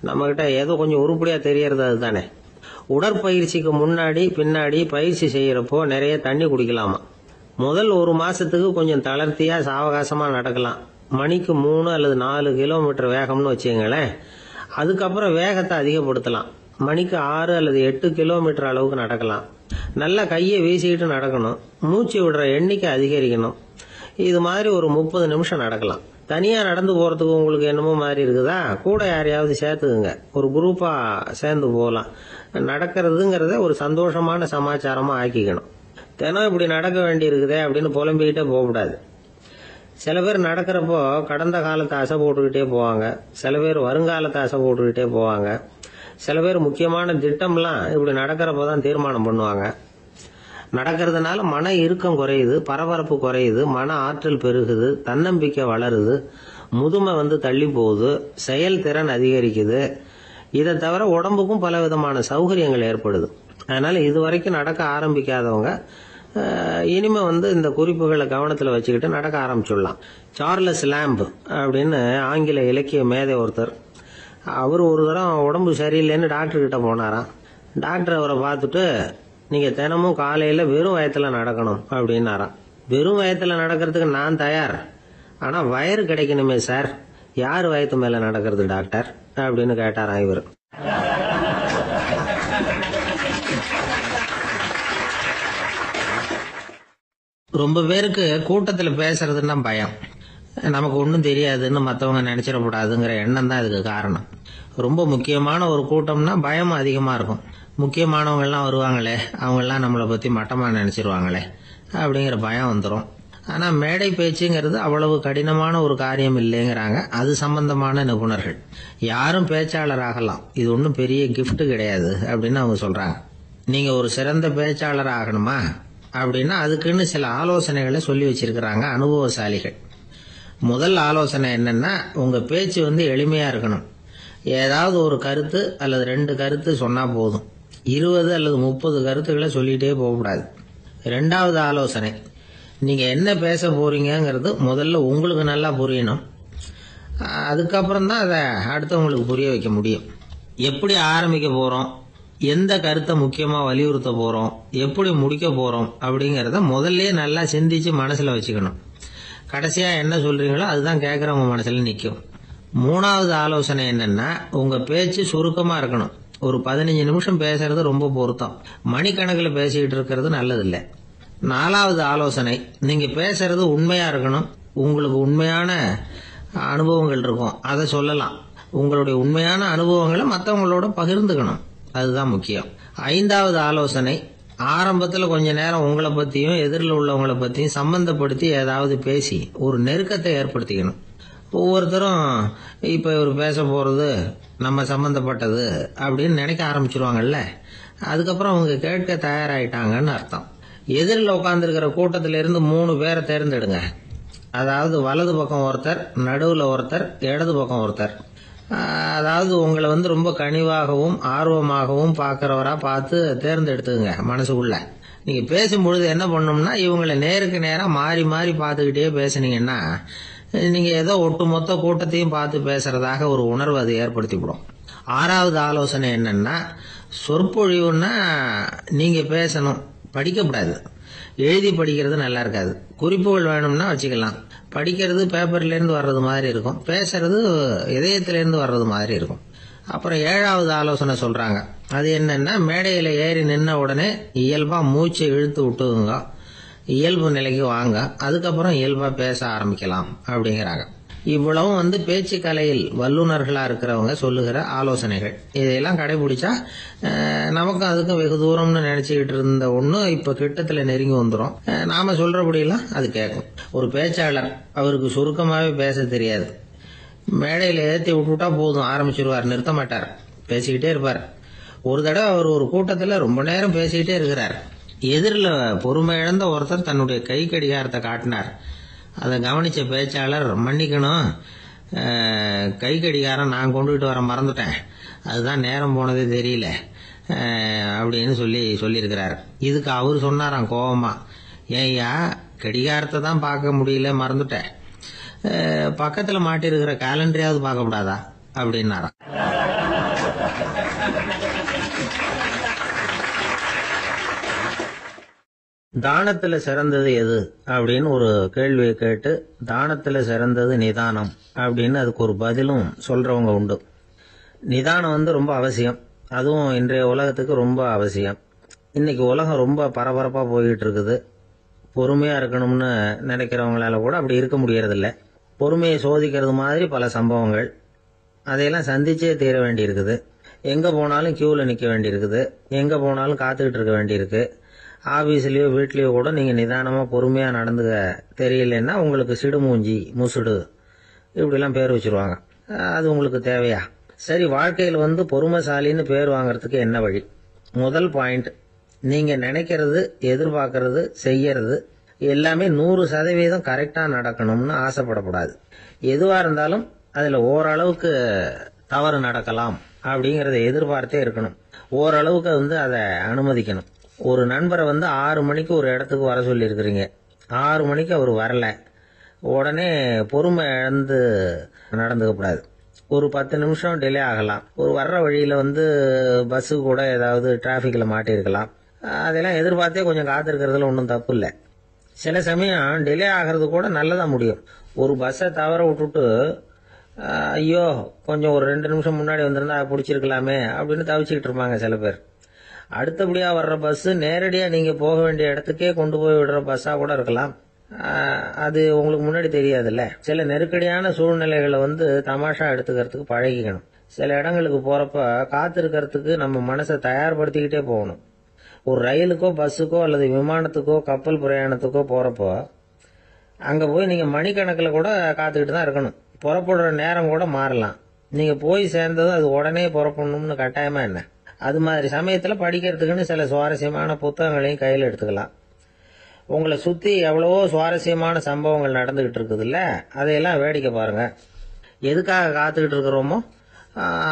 நம்மகிட்ட ஏதோ கொஞ்சம் உருப்படியா தெரியறது அதுதானே. உடற்பயிற்சிக்கு முன்னாடி பின்னாடி பயிற்சி செய்யறப்போ நிறைய தண்ணி குடிக்கலாமா. முதல் 1 மாசத்துக்கு கொஞ்சம் தளர்த்தியா சாவகாசமா நடக்கலாம். மணிக்கு 3 அல்லது 4 கிலோமீட்டர் வேகம்னு வச்சுங்களேன். அதுக்கப்புறம் வேகத்தை அதிகப்படுத்தலாம். மணிக்கு 6 அல்லது 8 கிலோமீட்டர் அளவுக்கு நடக்கலாம். நல்லா கையை வீசிக்கிட்டு நடக்கணும். மூச்சு விடுற எண்ணிக்கை அதிகரிக்கணும். இது மாதிரி ஒரு 30 நிமிஷம் நடக்கலாம். தனியா நடந்து போறதுக்கு உங்களுக்கு என்னமோ மாதிரி இருக்குதா, கூட யாரையாவது சேர்த்துக்குங்க. ஒரு குரூப்பா சேர்ந்து போகலாம். நடக்கிறதுங்கிறத ஒரு சந்தோஷமான சமாச்சாரமா ஆக்கிக்கணும். தினம் இப்படி நடக்க வேண்டி இருக்குதே அப்படின்னு புலம்பிக்கிட்டே போகக்கூடாது. சில பேர் நடக்கிறப்போ கடந்த காலத்தை அசை போட்டுக்கிட்டே போவாங்க. சில பேர் வருங்காலத்தை அசை போட்டுக்கிட்டே போவாங்க. சில பேர் முக்கியமான திட்டம்லாம் இப்படி நடக்கிறப்ப தான் தீர்மானம் பண்ணுவாங்க. நடக்கிறதுனால மன இறுக்கம் குறையுது, பரபரப்பு குறையுது, மன ஆற்றல் பெருகுது, தன்னம்பிக்கை வளருது, முதுமை தள்ளி போகுது, செயல்திறன் அதிகரிக்குது. இதை தவிர உடம்புக்கும் பல விதமான சௌகரியங்கள் ஏற்படுது. அதனால இதுவரைக்கும் நடக்க ஆரம்பிக்காதவங்க இனிமே இந்த குறிப்புகளை கவனத்தில் வச்சுக்கிட்டு நடக்க ஆரம்பிச்சுடலாம். சார்லஸ் லேம்ப் அப்படின்னு ஆங்கில இலக்கிய மேதை ஒருத்தர், அவர் ஒரு தரம் உடம்பு சரியில்லைன்னு டாக்டர் கிட்ட போனாராம். டாக்டர் அவரை பார்த்துட்டு, நீங்க தினமும் காலையில வெறும் வயத்துல நடக்கணும் அப்படின்னாராம். வெறும் வயத்துல நடக்கிறதுக்கு நான் தயார், ஆனா வயிறு கிடைக்கணுமே சார், யார் வயத்து மேல நடக்கிறது டாக்டர் அப்படின்னு கேட்டாராம் இவர். ரொம்ப பேருக்கு கூட்டத்துல பேசுறதுன்னா பயம். நமக்கு ஒன்றும் தெரியாதுன்னு மற்றவங்க நினைச்சிடக்கூடாதுங்கிற எண்ணம் தான் இதுக்கு காரணம். ரொம்ப முக்கியமான ஒரு கூட்டம்னா பயம் அதிகமா இருக்கும். முக்கியமானவங்க எல்லாம் வருவாங்களே, அவங்க எல்லாம் நம்மளை பத்தி மட்டமா நினைச்சிருவாங்களே அப்படிங்கிற பயம் வந்துடும். ஆனா மேடை பேச்சுங்கிறது அவ்வளவு கடினமான ஒரு காரியம் இல்லைங்கிறாங்க அது சம்பந்தமான நிபுணர்கள். யாரும் பேச்சாளர் ஆகலாம், இது ஒன்றும் பெரிய கிஃப்ட் கிடையாது அப்படின்னு அவங்க சொல்றாங்க. நீங்க ஒரு சிறந்த பேச்சாளர் ஆகணுமா அப்படின்னா அதுக்குன்னு சில ஆலோசனைகளை சொல்லி வச்சிருக்கிறாங்க அனுபவசாலிகள். முதல் ஆலோசனை என்னன்னா, உங்க பேச்சு எளிமையா இருக்கணும். ஏதாவது ஒரு கருத்து அல்லது 2 கருத்து சொன்னா போதும். 20 அல்லது 30 கருத்துக்களை சொல்லிட்டே போகக்கூடாது. 2வது ஆலோசனை, நீங்க என்ன பேச போறீங்கிறது முதல்ல உங்களுக்கு நல்லா புரியணும். அதுக்கப்புறம் தான் அதை அடுத்தவங்களுக்கு புரிய வைக்க முடியும். எப்படி ஆரம்பிக்க போறோம், எந்த கருத்தை முக்கியமா வலியுறுத்த போறோம், எப்படி முடிக்க போறோம் அப்படிங்கறத முதல்ல நல்லா சிந்திச்சு மனசுல வச்சுக்கணும். கடைசியா என்ன சொல்றீங்களோ அதுதான் கேட்கறவங்க மனசுல நிக்கும். 3வது ஆலோசனை என்னன்னா, உங்க பேச்சு சுருக்கமா இருக்கணும். ஒரு 15 நிமிஷம் பேசுறது ரொம்ப பொருத்தம். மணிக்கணக்கில் பேசிக்கிட்டு இருக்கிறது நல்லதில்லை. 4வது ஆலோசனை, நீங்க பேசுறது உண்மையா இருக்கணும். உங்களுக்கு உண்மையான அனுபவங்கள் இருக்கும், அதை சொல்லலாம். உங்களுடைய உண்மையான அனுபவங்களை மற்றவங்களோட பகிர்ந்துக்கணும், அதுதான் முக்கியம். 5வது ஆலோசனை, ஆரம்பத்தில் கொஞ்ச நேரம் உங்களை பத்தியும் எதிரில் உள்ளவங்களை பத்தியும் சம்பந்தப்படுத்தி ஏதாவது பேசி ஒரு நெருக்கத்தை ஏற்படுத்திக்கணும். ஒவ்வொருத்தரும் இப்ப இவர் பேச போறது நம்ம சம்பந்தப்பட்டது அப்படின்னு நினைக்க ஆரம்பிச்சிருவாங்கல்ல, அதுக்கப்புறம் அவங்க கேட்க தயாராயிட்டாங்கன்னு அர்த்தம். எதிரில் உட்காந்துருக்கிற கூட்டத்தில இருந்து 3 பேரை தேர்ந்தெடுங்க. அதாவது வலது பக்கம் ஒருத்தர், நடுவுல ஒருத்தர், இடது பக்கம் ஒருத்தர். அதாவது உங்களை ரொம்ப கனிவாகவும் ஆர்வமாகவும் பார்க்கிறவரா பார்த்து தேர்ந்தெடுத்துங்க மனசுக்குள்ள. நீங்க பேசும்பொழுது என்ன பண்ணணும்னா, இவங்களை நேருக்கு நேரா மாறி மாறி பார்த்துக்கிட்டே பேசுனீங்கன்னா நீங்க ஏதோ ஒட்டுமொத்த கூட்டத்தையும் பார்த்து பேசுறதாக ஒரு உணர்வு அது ஏற்படுத்திவிடும். 6வது ஆலோசனை என்னன்னா, சொற்பொழிவுன்னா நீங்க பேசணும், படிக்கப்படாது. எழுதி படிக்கிறது நல்லா இருக்காது. குறிப்புகள் வேணும்னா வச்சுக்கலாம். படிக்கிறது பேப்பர்ல இருந்து வர்றது மாதிரி இருக்கும், பேசுறது இதயத்திலிருந்து வர்றது மாதிரி இருக்கும். அப்புறம் 7வது ஆலோசனை சொல்றாங்க. அது என்னன்னா, மேடையில ஏறி நின்ன உடனே இயல்பா மூச்சை இழுத்து விட்டுங்க, இயல்பு நிலைக்கு வாங்க, அதுக்கப்புறம் இயல்பா பேச ஆரம்பிக்கலாம் அப்படிங்கிறாங்க. இவ்வளவும் பேச்சு கலையில் வல்லுநர்களா இருக்கிறவங்க சொல்லுகிற ஆலோசனைகள். இதையெல்லாம் கடைபிடிச்சா நமக்கும் அதுக்கும் வெகு தூரம்னு நினைச்சுக்கிட்டு இருந்த ஒண்ணு இப்ப கிட்டத்துல நெருங்கி வந்துடும். நாம சொல்றபடியெல்லாம் அது கேட்கும். ஒரு பேச்சாளர், அவருக்கு சுருக்கமாவே பேச தெரியாது. மேடையில ஏற்றி விட்டுட்டா போதும், ஆரம்பிச்சிருவார், நிறுத்த மாட்டார், பேசிக்கிட்டே இருப்பார். ஒரு தடவை அவர் ஒரு கூட்டத்துல ரொம்ப நேரம் பேசிக்கிட்டே இருக்கிறார். எதிரில் பொறுமை இழந்த ஒருத்தர் தன்னுடைய கை கடிகாரத்தை காட்டினார். அதை கவனிச்ச பேச்சாளர், மன்னிக்கணும், கை கடிகாரம் நான் கொண்டுகிட்டு வர மறந்துட்டேன், அதுதான் நேரம் போனதே தெரியல அப்படின்னு சொல்லியிருக்கிறார். இதுக்கு அவர் சொன்னாராம் கோபமா, ஏய்யா கடிகாரத்தை தான் பார்க்க முடியல, மறந்துட்டேன், பக்கத்துல மாட்டிருக்கிற கேலண்டரையாவது பார்க்க கூடாதா அப்படின்னாராம். தானத்துல சிறந்தது எது அப்படின்னு ஒரு கேள்வியை கேட்டு, தானத்துல சிறந்தது நிதானம் அப்படின்னு அதுக்கு ஒரு பதிலும் சொல்றவங்க உண்டு. நிதானம் ரொம்ப அவசியம். அதுவும் இன்றைய உலகத்துக்கு ரொம்ப அவசியம். இன்னைக்கு உலகம் ரொம்ப பரபரப்பா போயிட்டு இருக்குது. பொறுமையா இருக்கணும்னு நினைக்கிறவங்களால கூட அப்படி இருக்க முடியறதில்ல. பொறுமையை சோதிக்கிறது மாதிரி பல சம்பவங்கள். அதையெல்லாம் சந்திச்சே தீர வேண்டி இருக்குது. எங்க போனாலும் கியூல நிக்க வேண்டி இருக்குது. எங்க போனாலும் காத்துக்கிட்டு இருக்க வேண்டியிருக்கு. ஆபீஸ்லயோ வீட்லயோ கூட நீங்க நிதானமா பொறுமையா நடந்துக்க தெரியலன்னா உங்களுக்கு சிடுமூஞ்சி, முசுடு இப்படிலாம் பேர் வச்சிருவாங்க. அது உங்களுக்கு தேவையா? சரி, வாழ்க்கையில் பொறுமைசாலின்னு பேர் வாங்கறதுக்கு என்ன வழி? முதல் பாயிண்ட், நீங்க நினைக்கிறது, எதிர்பார்க்கறது, செய்யறது எல்லாமே 100% கரெக்டா நடக்கணும்னு ஆசைப்படக்கூடாது. எதுவா இருந்தாலும் அதுல ஓரளவுக்கு தவறு நடக்கலாம் அப்படிங்கறத எதிர்பார்த்தே இருக்கணும். ஓரளவுக்கு அதை அனுமதிக்கணும். ஒரு நண்பரை 6 மணிக்கு ஒரு இடத்துக்கு வர சொல்லி இருக்கிறீங்க. 6 மணிக்கு அவர் வரல, உடனே பொறுமை இழந்து நடந்துக்க கூடாது. ஒரு 10 நிமிஷம் டிலே ஆகலாம். ஒரு வர்ற வழியில பஸ்ஸு கூட ஏதாவது டிராபிக்ல மாட்டிருக்கலாம். அதெல்லாம் எதிர்பார்த்தே கொஞ்சம் காத்திருக்கிறதுல ஒன்றும் தப்பு இல்லை. சில சமயம் டிலே ஆகிறது கூட நல்லதா முடியும். ஒரு பஸ்ஸை தவற விட்டுட்டு ஐயோ கொஞ்சம் ஒரு 2 நிமிஷம் முன்னாடி வந்திருந்தா பிடிச்சிருக்கலாமே அப்படின்னு தவிச்சுக்கிட்டு இருப்பாங்க சில பேர். அடுத்தபடியா வர்ற பஸ் நேரடியா நீங்க போக வேண்டிய இடத்துக்கே கொண்டு போய் விடுற பஸ்ஸா கூட இருக்கலாம். அது உங்களுக்கு முன்னாடி தெரியாதுல்ல. சில நெருக்கடியான சூழ்நிலைகளை தமாஷா எடுத்துக்கிறதுக்கு பழகிக்கணும். சில இடங்களுக்கு போறப்ப காத்திருக்கிறதுக்கு நம்ம மனசை தயார்படுத்திக்கிட்டே போகணும். ஒரு ரயிலுக்கோ பஸ்ஸுக்கோ அல்லது விமானத்துக்கோ கப்பல் பிரயாணத்துக்கோ போறப்போ அங்க போய் நீங்க மணிக்கணக்கில் கூட காத்துக்கிட்டு தான் இருக்கணும். புறப்படுற நேரம் கூட மாறலாம். நீங்க போய் சேர்ந்ததும் அது உடனே புறப்படணும்னு கட்டாயமா என்ன? அது மாதிரி சமயத்துல படிக்கிறதுக்குன்னு சில சுவாரஸ்யமான புத்தகங்களையும் கையில் எடுத்துக்கலாம். உங்களை சுத்தி எவ்வளவோ சுவாரஸ்யமான சம்பவங்கள் நடந்துகிட்டு இருக்குது இல்ல, அதையெல்லாம் வேடிக்கை பாருங்க. எதுக்காக காத்துக்கிட்டு இருக்கிறோமோ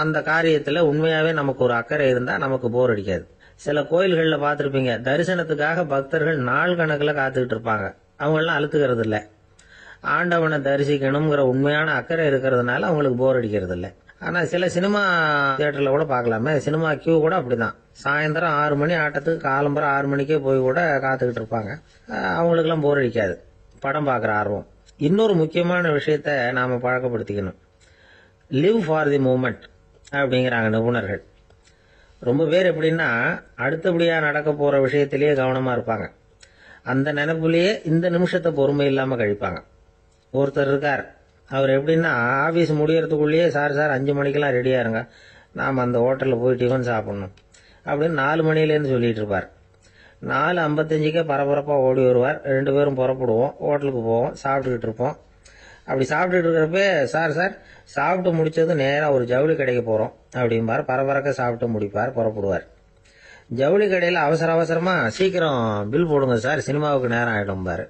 அந்த காரியத்துல உண்மையாவே நமக்கு ஒரு அக்கறை இருந்தா நமக்கு போர் அடிக்காது. சில கோயில்கள்ல பார்த்திருப்பீங்க, தரிசனத்துக்காக பக்தர்கள் நாள் கணக்குல காத்துக்கிட்டு இருப்பாங்க. அவங்க எல்லாம் அழுத்துக்கிறது இல்ல. ஆண்டவனை தரிசிக்கணுங்கிற உண்மையான அக்கறை இருக்கிறதுனால அவங்களுக்கு போர் அடிக்கிறது இல்லை. ஆனா சில சினிமா தியேட்டர்ல கூட பார்க்கலாமே, சினிமா கியூ கூட அப்படிதான். சாயந்தரம் 6 மணி ஆட்டத்துக்கு காலம்பரம் 6 மணிக்கே போய் கூட காத்துக்கிட்டு இருப்பாங்க. அவங்களுக்கு எல்லாம் போர் அடிக்காது, படம் பார்க்குற ஆர்வம். இன்னொரு முக்கியமான விஷயத்த நாம பழக்கப்படுத்திக்கணும். லிவ் ஃபார் தி மூமெண்ட் அப்படிங்கிறாங்க நிபுணர்கள். ரொம்ப பேர் எப்படின்னா அடுத்தபடியா நடக்க போற விஷயத்திலேயே கவனமா இருப்பாங்க. அந்த நினைப்புலயே இந்த நிமிஷத்தை பொறுமை இல்லாம கழிப்பாங்க. ஒருத்தர் இருக்கார், அவர் எப்படின்னா ஆபீஸ் முடியறதுக்குள்ளேயே சார் 5 மணிக்கெல்லாம் ரெடியா இருங்க, நாம் அந்த ஹோட்டல்ல போய் டிஃபன் சாப்பிடணும் அப்படின்னு 4 மணிலேருந்து சொல்லிட்டு இருப்பார். 4:55 பரபரப்பா ஓடி வருவார். 2 பேரும் புறப்படுவோம், ஹோட்டலுக்கு போவோம், சாப்பிட்டுக்கிட்டு இருப்போம். அப்படி சாப்பிட்டுட்டு இருக்கிறப்ப சார் சாப்பிட்டு முடிச்சது நேரா ஒரு ஜவுளி கடைக்கு போறோம் அப்படிம்பார். பரபரக்க சாப்பிட்டு முடிப்பார், புறப்படுவார். ஜவுளி கடையில அவசரமா சீக்கிரம் பில் போடுங்க சார், சினிமாவுக்கு நேரம் ஆயிடும் பாரு.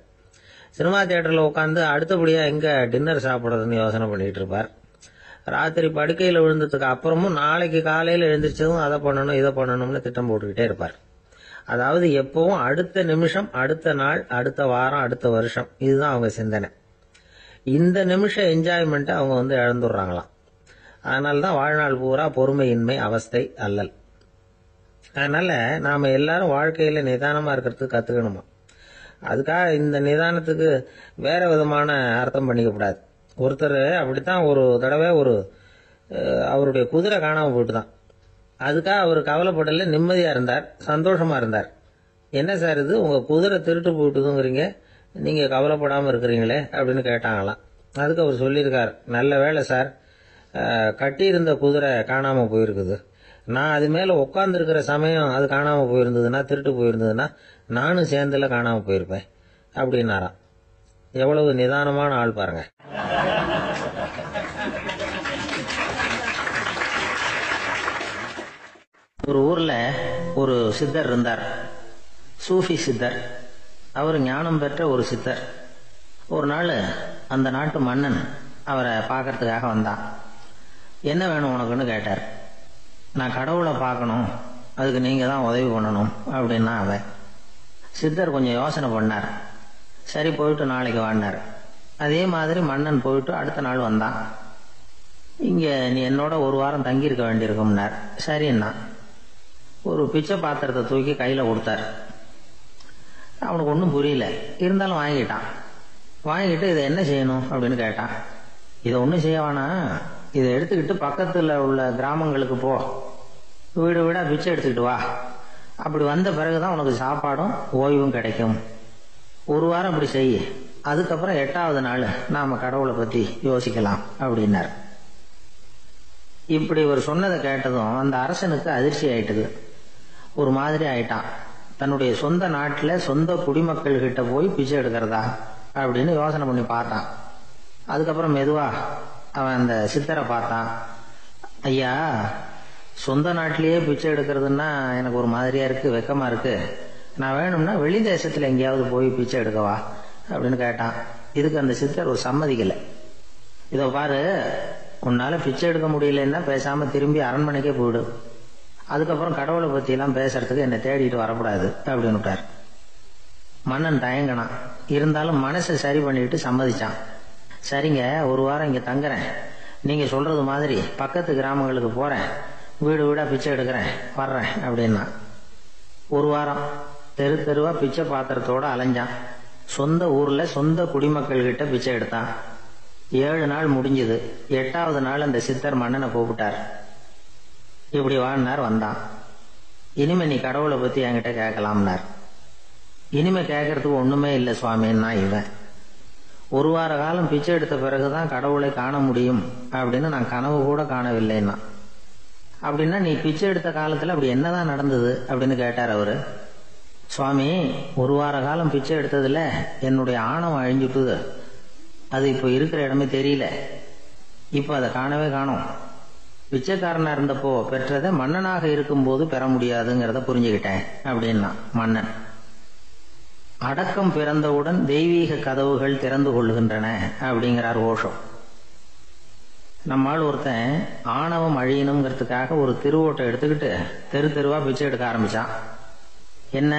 சினிமா தியேட்டர்ல உட்காந்து அடுத்தபடியா எங்க டின்னர் சாப்பிடுறதுன்னு யோசனை பண்ணிட்டு இருப்பார். ராத்திரி படுக்கையில விழுந்ததுக்கு அப்புறமும் நாளைக்கு காலையில எழுந்திரிச்சதும் அதை பண்ணணும் இதை பண்ணணும்னு திட்டம் போட்டுக்கிட்டே இருப்பார். அதாவது எப்பவும் அடுத்த நிமிஷம், அடுத்த நாள், அடுத்த வாரம், அடுத்த வருஷம், இதுதான் அவங்க சிந்தனை. இந்த நிமிஷம் என்ஜாய்மெண்ட்டை அவங்க இழந்துடுறாங்களாம். அதனாலதான் வாழ்நாள் பூரா பொறுமையின்மை, அவஸ்தை, அல்லல். அதனால நாம எல்லாரும் வாழ்க்கையில நிதானமா இருக்கிறதுக்கு கத்துக்கணுமா. அதுக்காக இந்த நிதானத்துக்கு வேற விதமான அர்த்தம் பண்ணிக்க கூடாது. ஒருத்தர் அப்படித்தான் ஒரு தடவை அவருடைய குதிரை காணாம போயிட்டுதான். அதுக்காக அவர் கவலைப்படல, நிம்மதியா இருந்தார், சந்தோஷமா இருந்தார். என்ன சார் இது, உங்க குதிரை திருட்டு போயிட்டுதுங்கிறீங்க, நீங்க கவலைப்படாம இருக்கிறீங்களே அப்படின்னு கேட்டாங்களாம். அதுக்கு அவர் சொல்லியிருக்கார், நல்ல வேலை சார், கட்டி இருந்த குதிரை காணாம போயிருக்குது. நான் அது மேல உட்கார்ந்து இருக்கிற சமயம் அது காணாம போயிருந்ததுன்னா, திருட்டு போயிருந்ததுன்னா நானும் சேர்ந்துல காணாம போயிருப்பேன் அப்படின்னாராம். எவ்வளவு நிதானமான ஆள் பாருங்க. ஒரு ஊர்ல ஒரு சித்தர் இருந்தார், சூஃபி சித்தர். அவர் ஞானம் பெற்ற ஒரு சித்தர். ஒரு நாள் அந்த நாட்டு மன்னன் அவரை பார்க்கறதுக்காக வந்தான். என்ன வேணும் உனக்குன்னு கேட்டார். நான் கடவுளை பார்க்கணும், அதுக்கு நீங்க தான் உதவி பண்ணணும் அப்படின்னா அவன். சித்தர் கொஞ்சம் யோசனை பண்ணார். சரி போயிட்டு நாளைக்கு வாடினார். அதே மாதிரி மன்னன் போயிட்டு அடுத்த நாள் வந்தான். இங்க நீ என்னோட ஒரு வாரம் தங்கியிருக்க வேண்டியிருக்கும்னார். சரின்னா ஒரு பிச்சை பாத்திரத்தை தூக்கி கையில கொடுத்தார். அவனுக்கு ஒன்றும் புரியல, இருந்தாலும் வாங்கிட்டான். வாங்கிட்டு இதை என்ன செய்யணும் அப்படின்னு கேட்டான். இதை ஒன்றும் செய்ய வேணாம், இதை எடுத்துக்கிட்டு பக்கத்தில் உள்ள கிராமங்களுக்கு போ, வீடு வீடா பிச்சை எடுத்துக்கிட்டு வா. அப்படி வந்த பிறகுதான் உனக்கு சாப்பாடும் ஓய்வும் கிடைக்கும். ஒரு வாரம் அப்படி செய், அதுக்கப்புறம் 8வது நாள் நாம கடவுளை பத்தி யோசிக்கலாம் அப்படின்னார். இப்படி இவர் சொன்னதை கேட்டதும் அந்த அரசனுக்கு அதிர்ச்சி ஆயிட்டுது. ஒரு மாதிரி ஆயிட்டான். தன்னுடைய சொந்த நாட்டில் சொந்த குடிமக்கள் கிட்ட போய் பிச்சை எடுக்கிறதா அப்படின்னு யோசனை பண்ணி பார்த்தான். அதுக்கப்புறம் மெதுவா அவன் அந்த சித்தரை பார்த்தான். ஐயா, சொந்த நாட்டிலேயே பிச்சை எடுக்கிறதுன்னா எனக்கு ஒரு மாதிரியா இருக்கு, வெக்கமா இருக்கு. நான் வேணும்னா வெளி தேசத்துல எங்கேயாவது போய் பிச்சை எடுக்கவா அப்படின்னு கேட்டான். இதுக்கு அந்த சித்தர் ஒரு சம்மதிக்கல. இதோ பாரு, உன்னால பிச்சை எடுக்க முடியலன்னா பேசாம திரும்பி அரண்மனைக்கே போயிடு. அதுக்கப்புறம் கடவுளை பத்தி எல்லாம் பேசுறதுக்கு என்னை தேடிட்டு வரக்கூடாது அப்படின்னு விட்டார். மன்னன் தயங்கினான். இருந்தாலும் மனசை சரி பண்ணிட்டு சம்மதிச்சான். சரிங்க, ஒரு வாரம் இங்க தங்குறேன், நீங்க சொல்றது மாதிரி பக்கத்து கிராமங்களுக்கு போறேன், வீடு வீடா பிச்சை எடுக்கிறேன், வர்றேன் அப்படின்னா. ஒரு வாரம் தெரு தெருவா பிச்சை பாத்திரத்தோட அலைஞ்சான். சொந்த ஊர்ல சொந்த குடிமக்கள் கிட்ட பிச்சை எடுத்தான். 7 நாள் முடிஞ்சது. 8வது நாள் அந்த சித்தர் மன்னனை கூப்பிட்டார். இப்படி வாழ்னார். வந்தான். இனிமே நீ கடவுளை பத்தி என்கிட்ட கேட்கலாம்னார். இனிமே கேட்கறதுக்கு ஒண்ணுமே இல்லை சுவாமின்னா இவன். ஒரு வார காலம் பிச்சை எடுத்த பிறகுதான் கடவுளை காண முடியும் அப்படின்னு நான் கனவு கூட காணவில்லைன்னா. அப்படின்னா நீ பிச்சை எடுத்த காலத்துல அப்படி என்னதான் நடந்தது அப்படின்னு கேட்டார் அவரு. சுவாமி, ஒரு வார காலம் பிச்சை எடுத்ததுல என்னுடைய ஆணவம் அழிஞ்சுட்டுது. அது இப்போ இருக்கிற இடமே தெரியல. இப்போ அதை காணவே காணோம். பிச்சைக்காரனா இருந்தப்போ பெற்றதை மன்னனாக இருக்கும்போது பெற முடியாதுங்கிறத புரிஞ்சுக்கிட்டேன் அப்படின்னா மன்னன். அடக்கம் பிறந்தவுடன் தெய்வீக கதவுகள் திறந்து கொள்ளுகின்றன அப்படிங்கிறார் ஓஷோ. நம்மால் ஒருத்தன் ஆணவம் அழியணுங்கிறதுக்காக ஒரு திருவோட்டை எடுத்துக்கிட்டு தெரு தெருவா பிச்சை எடுக்க ஆரம்பிச்சான். என்ன,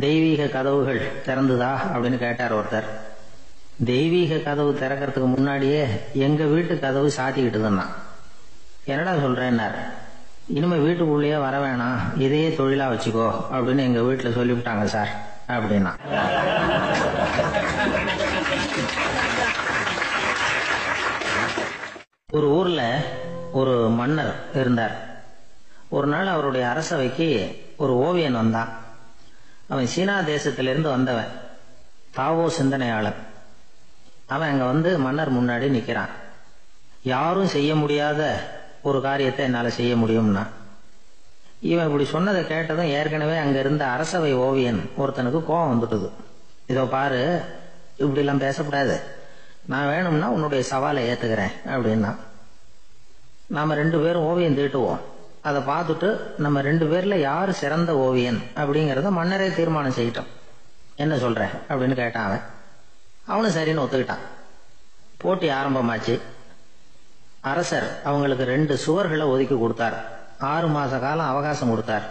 தெய்வீக கதவுகள் திறந்துதா அப்படின்னு கேட்டார் ஒருத்தர். தெய்வீக கதவு திறக்கிறதுக்கு முன்னாடியே எங்க வீட்டு கதவு சாத்திக்கிட்டுதுன்னா. என்னடா சொல்றேன்னார். இனிமே வீட்டுக்குள்ளேயே வர வேணாம், இதையே தொழிலா வச்சுக்கோ அப்படின்னு எங்க வீட்டுல சொல்லிவிட்டாங்க சார் அப்படின்னா. ஒரு ஊர்ல ஒரு மன்னர் இருந்தார். ஒரு நாள் அவருடைய அரசவைக்கு ஒரு ஓவியன் வந்தான். அவன் சீனா தேசத்திலிருந்து வந்தவன், தாவோ சிந்தனையாளர். அவன் அங்க வந்து மன்னர் முன்னாடி நிக்கிறான். யாரும் செய்ய முடியாத ஒரு காரியத்தை என்னால செய்ய முடியும்னா. இவன் இப்படி சொன்னதை கேட்டதும் ஏற்கனவே அங்க இருந்த அரசவை ஓவியன் ஒருத்தனுக்கு கோபம் வந்துட்டுது. இதோ பாரு, இப்படி எல்லாம் பேசக்கூடாது, நான் வேணும்னா உன்னுடைய சவாலை ஏத்துக்கிறேன் அப்படின்னா. நாம 2 பேரும் ஓவியம் தீட்டுவோம், அதை பார்த்துட்டு நம்ம 2 பேர்ல யாரு சிறந்த ஓவியன் அப்படிங்கறத மன்னரே தீர்மானம் செய்யட்டும், என்ன சொல்ற அப்படின்னு கேட்டான் அவன். அவனும் சரின்னு ஒத்துக்கிட்டான். போட்டி ஆரம்பமாச்சு. அரசர் அவங்களுக்கு 2 சுவர்களை ஒதுக்கி கொடுத்தார். 6 மாச காலம் அவகாசம் கொடுத்தார்.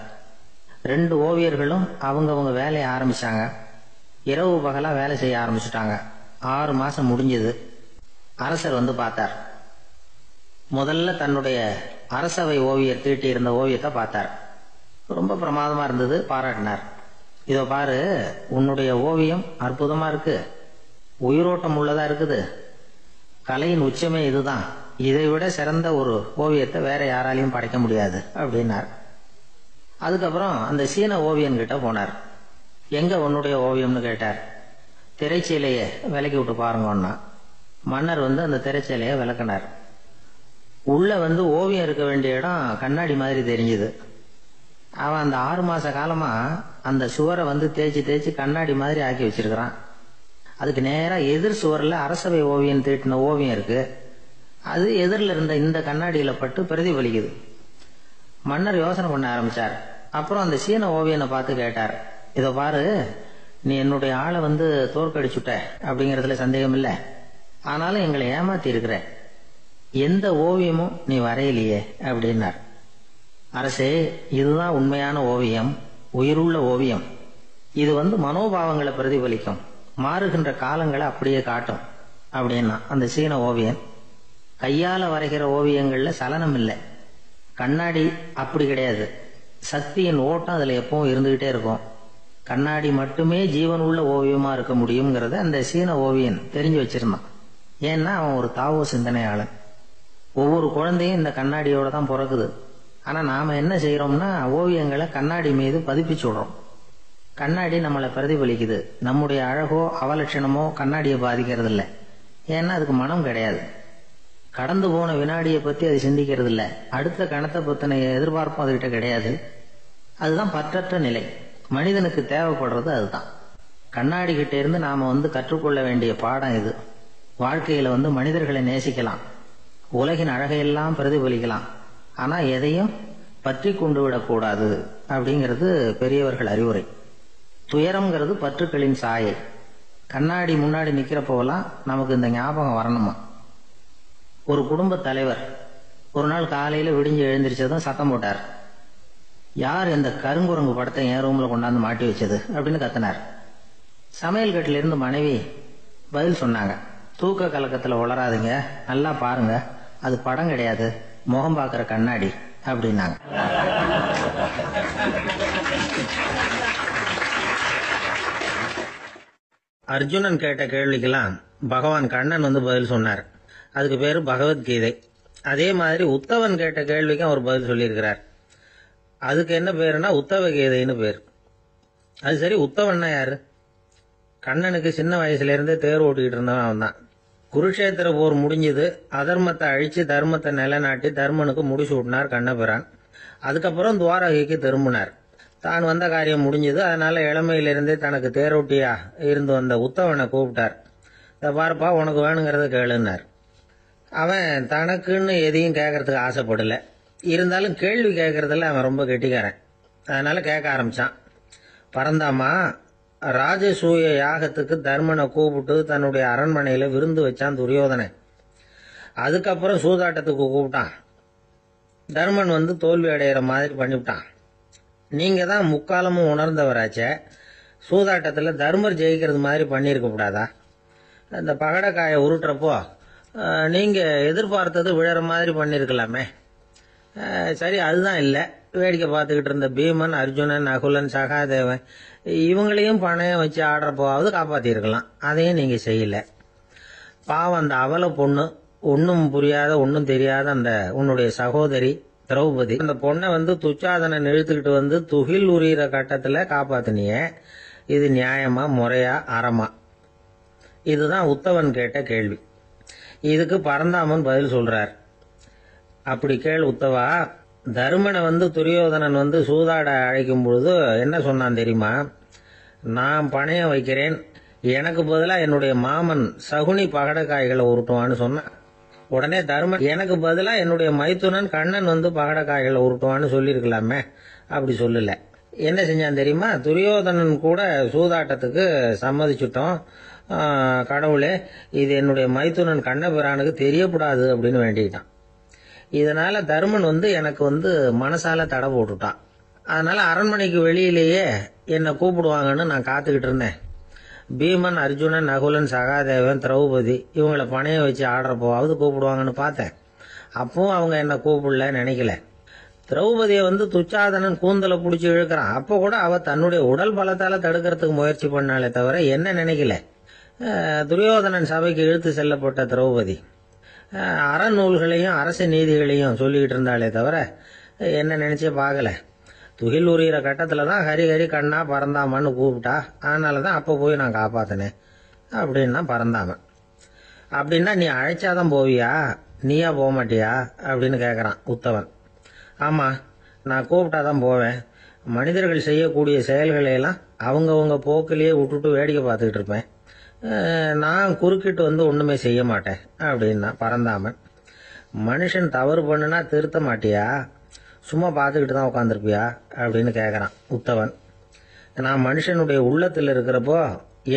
2 ஓவியர்களும் அவங்கவங்க வேலையை ஆரம்பிச்சாங்க. இரவு பகலா வேலை செய்ய ஆரம்பிச்சுட்டாங்க. 6 மாசம் முடிஞ்சது. அரசர் வந்து பார்த்தார். முதல்ல தன்னுடைய அரசவை ஓவியர் தீட்டி இருந்த ஓவியத்தை பார்த்தார். ரொம்ப பிரமாதமா இருந்தது, பாராட்டினார். இதோ பாரு, உன்னுடைய ஓவியம் அற்புதமா இருக்கு, உயிரோட்டம் உள்ளதா இருக்குது, கலையின் உச்சமே இதுதான், இதை விட சிறந்த ஒரு ஓவியத்தை வேற யாராலையும் படைக்க முடியாது அப்படின்னார். அதுக்கப்புறம் அந்த சீன ஓவியன் கிட்ட போனார். எங்க உன்னுடைய ஓவியம்னு கேட்டார். திரைச்சீலையை விலக்கி விட்டு பாருங்கன்னா. மன்னர் வந்து அந்த திரைச்சீலையை விளக்கினார். உள்ள வந்து ஓவியம் இருக்க வேண்டிய இடம் கண்ணாடி மாதிரி தெரிஞ்சுது. அவன் அந்த 6 மாச காலமா அந்த சுவரை வந்து தேய்ச்சி தேய்ச்சி கண்ணாடி மாதிரி ஆக்கி வச்சிருக்கிறான். அதுக்கு நேரா எதிர் சுவர்ல அரசவை ஓவியம் தீட்டின ஓவியம் இருக்கு. அது எதிரில் இருந்த இந்த கண்ணாடியில பட்டு பிரதிபலிக்குது. மன்னர் யோசனை பண்ண ஆரம்பிச்சார். அப்புறம் அந்த சீன ஓவியனை பார்த்து கேட்டார். இதோ பாரு, நீ என்னுடைய ஆளை வந்து தோற்கடிச்சுட்ட அப்படிங்கறதுல சந்தேகம் இல்லை, ஆனாலும் எங்களை ஏமாத்தி இருக்கிற, எந்த ஓவியமும் நீ வரையிலையே அப்படின்னார். அரசே, இதுதான் உண்மையான ஓவியம், உயிருள்ள ஓவியம். இது வந்து மனோபாவங்களை பிரதிபலிக்கும், மாறுகின்ற காலங்களை அப்படியே காட்டும். அப்படின்னா அந்த சீன ஓவியன். கையால வரைகிற ஓவியங்கள்ல சலனம் இல்லை. கண்ணாடி அப்படி கிடையாது. சக்தியின் ஓட்டம் அதுல எப்பவும் இருந்துகிட்டே இருக்கும். கண்ணாடி மட்டுமே ஜீவன் உள்ள ஓவியமா இருக்க முடியுங்கிறத அந்த சீன ஓவியன் தெரிஞ்சு வச்சிருந்தான். ஏன்னா அவன் ஒரு தாவோ சிந்தனையாளன். ஒவ்வொரு குழந்தையும் இந்த கண்ணாடியோட தான் பிறக்குது. ஆனா நாம என்ன செய்யறோம்னா ஓவியங்களை கண்ணாடி மீது பதிப்பிச்சு விடுறோம். கண்ணாடி நம்மளை பிரதிபலிக்குது. நம்முடைய அழகோ அவலட்சணமோ கண்ணாடியை பாதிக்கிறது இல்லை. ஏன்னா அதுக்கு மனம் கிடையாது. கடந்து போன வினாடியை பத்தி அது சிந்திக்கிறது இல்லை. அடுத்த கணத்தை பத்தின எதிர்பார்ப்பும் அதுகிட்ட கிடையாது. அதுதான் பற்றற்ற நிலை. மனிதனுக்கு தேவைப்படுறது அதுதான். கண்ணாடி கிட்ட இருந்து நாம கற்றுக்கொள்ள வேண்டிய பாடம் இது. வாழ்க்கையில மனிதர்களை நேசிக்கலாம், உலகின் அழகையெல்லாம் பிரதிபலிக்கலாம், ஆனா எதையும் பற்றி கொண்டு விடக்கூடாது அப்படிங்கிறது பெரியவர்கள் அறிவுரை. துயரம்ங்கிறது பற்றுக்களின் சாயை. கண்ணாடி முன்னாடி நிக்கிறப்போலாம் நமக்கு இந்த ஞாபகம் வரணுமா. ஒரு குடும்ப தலைவர் ஒரு நாள் காலையில விடிஞ்சு எழுந்திரிச்சதும் சத்தம் போட்டார். யார் இந்த கருங்குரங்கு படத்தை என் ரூம்ல கொண்டாந்து மாட்டி வச்சது அப்படின்னு கத்தினார். சமையல் கட்டில இருந்து மனைவி பதில் சொன்னாங்க. தூக்க கலக்கத்துல உளராதுங்க, நல்லா பாருங்க, அது படம் கிடையாது, முகம் பார்க்கிற கண்ணாடி அப்படின்னாங்க. அர்ஜுனன் கேட்ட கேள்விக்கெல்லாம் பகவான் கண்ணன் பதில் சொன்னார். அதுக்கு பேரு பகவத்கீதை. அதே மாதிரி உத்தவன் கேட்ட கேள்விக்கும் அவர் பதில் சொல்லியிருக்கிறார். அதுக்கு என்ன பேருன்னா உத்தவ கீதைன்னு பேர். அது சரி, உத்தவன்னா யாரு? கண்ணனுக்கு சின்ன வயசுல இருந்தே தேர் ஓட்டிக்கிட்டு இருந்தவன் அவன் தான். குருஷேத்திர போர் முடிஞ்சது. அதர்மத்தை அழிச்சு தர்மத்தை நிலைநாட்டி தர்மனுக்கு முடிச்சு விட்டினார் கண்ணபிரான். அதுக்கப்புறம் துவாரகைக்கு திரும்பினார். தான் வந்த காரியம் முடிஞ்சது. அதனால இளமையிலிருந்தே தனக்கு தேரோட்டியா இருந்து வந்த உத்தவனை கூப்பிட்டார். பார்ப்பா, உனக்கு வேணுங்கிறத கேளுன்னார். அவன் தனக்குன்னு எதையும் கேட்கறதுக்கு ஆசைப்படல. இருந்தாலும் கேள்வி கேட்கறதுல அவன் ரொம்ப கெட்டிக்காரன். அதனால கேட்க ஆரம்பிச்சான். பரந்தாமா, ராஜசூய யாகத்துக்கு தர்மனை கூப்பிட்டு தன்னுடைய அரண்மனையில விருந்து வச்சான் துரியோதனன். அதுக்கப்புறம் சூதாட்டத்துக்கு கூப்பிட்டான். தர்மன் தோல்வி அடைகிற மாதிரி பண்ணிவிட்டான். நீங்க தான் முக்காலமும் உணர்ந்தவராச்சே, சூதாட்டத்தில் தர்மர் ஜெயிக்கிறது மாதிரி பண்ணியிருக்க கூடாதா? அந்த பகடக்காயை உருட்டுறப்போ நீங்க எதிர்பார்த்தது விழற மாதிரி பண்ணிருக்கலாமே. சரி, அதுதான் இல்லை. வேடிக்கை பார்த்துக்கிட்டு இருந்த பீமன், அர்ஜுனன், நகுலன், சகாதேவன் இவங்களையும் பணையம் வச்சு ஆடுறப்போவாவது காப்பாத்திருக்கலாம். அதையும் நீங்க செய்யல. பாவம் அந்த அவல பொண்ணு, ஒன்னும் புரியாத ஒன்னும் தெரியாத அந்த உன்னுடைய சகோதரி திரௌபதி, அந்த பொண்ணை துச்சாதனன் இழுத்துக்கிட்டு துகில் உரியிற கட்டத்துல காப்பாத்தினிய. இது நியாயமா, முறையா, அறமா? இதுதான் உத்தவன் கேட்ட கேள்வி. இதுக்கு பரந்தாமன் பதில் சொல்றார். அப்படி கேள் உத்தவா. தருமனை துரியோதனன் சூதாட அழைக்கும் பொழுது என்ன சொன்னான் தெரியுமா? நான் பணையம் வைக்கிறேன், எனக்கு பதிலா என்னுடைய மாமன் சகுனி பகடக்காய்களை உருட்டுவான்னு சொன்னான். உடனே தருமன், எனக்கு பதிலா என்னுடைய மைத்துனன் கண்ணன் பகடக்காய்களை உருட்டுவான்னு சொல்லியிருக்கலாமே. அப்படி சொல்லல. என்ன செஞ்சான் தெரியுமா? துரியோதனன் கூட சூதாட்டத்துக்கு சம்மதிச்சுட்டோம், கடவுளே இது என்னுடைய மைத்துனன் கண்ணபிரானுக்கு தெரியக்கூடாது அப்படின்னு வேண்டிக்கிட்டான். இதனால தருமன் எனக்கு மனசால தடை போட்டுட்டான். அதனால அரண்மனைக்கு வெளியிலேயே என்னை கூப்பிடுவாங்கன்னு நான் காத்துக்கிட்டு இருந்தேன். பீமன், அர்ஜுனன், நகுலன், சகாதேவன், திரௌபதி இவங்களை பணையம் வச்சு ஆடுறப்போவாவது கூப்பிடுவாங்கன்னு பார்த்தேன். அப்பவும் அவங்க என்ன கூப்பிடல, நினைக்கல. திரௌபதியை துச்சாதனன் கூந்தலை பிடிச்சி இழுக்கிறான். அப்போ கூட அவ தன்னுடைய உடல் பலத்தால தடுக்கிறதுக்கு முயற்சி பண்ணாலே தவிர என்ன நினைக்கல. துரியோதனன் சபைக்கு இழுத்து செல்லப்பட்ட திரௌபதி அறநூல்களையும் அரச நீதிகளையும் சொல்லிக்கிட்டு இருந்தாலே தவிர என்ன நினைச்சே பார்க்கல. துகில் உரியிற கட்டத்துல தான் ஹரி ஹரி கண்ணா பரந்தாமன்னு கூப்பிட்டா. அதனாலதான் அப்ப போய் நான் காப்பாத்தினேன் அப்படின்னா பரந்தாமன். அப்படின்னா நீ அழைச்சாதான் போவியா, நீயா போக மாட்டியா அப்படின்னு கேக்குறான் உத்தவன். ஆமா, நான் கூப்பிட்டாதான் போவேன். மனிதர்கள் செய்யக்கூடிய செயல்களை எல்லாம் அவங்கவுங்க போக்கிலேயே விட்டுட்டு வேடிக்கை பார்த்துக்கிட்டு இருப்பேன். நான் குறுக்கிட்டு ஒண்ணுமே செய்ய மாட்டேன் அப்படின்னா பரந்தாமன். மனுஷன் தவறு பண்ணுனா திருத்த மாட்டியா, சும்மா பார்த்துக்கிட்டு தான் உட்காந்துருப்பியா அப்படின்னு கேட்கறான் உத்தவன். நான் மனுஷனுடைய உள்ளத்தில் இருக்கிறப்போ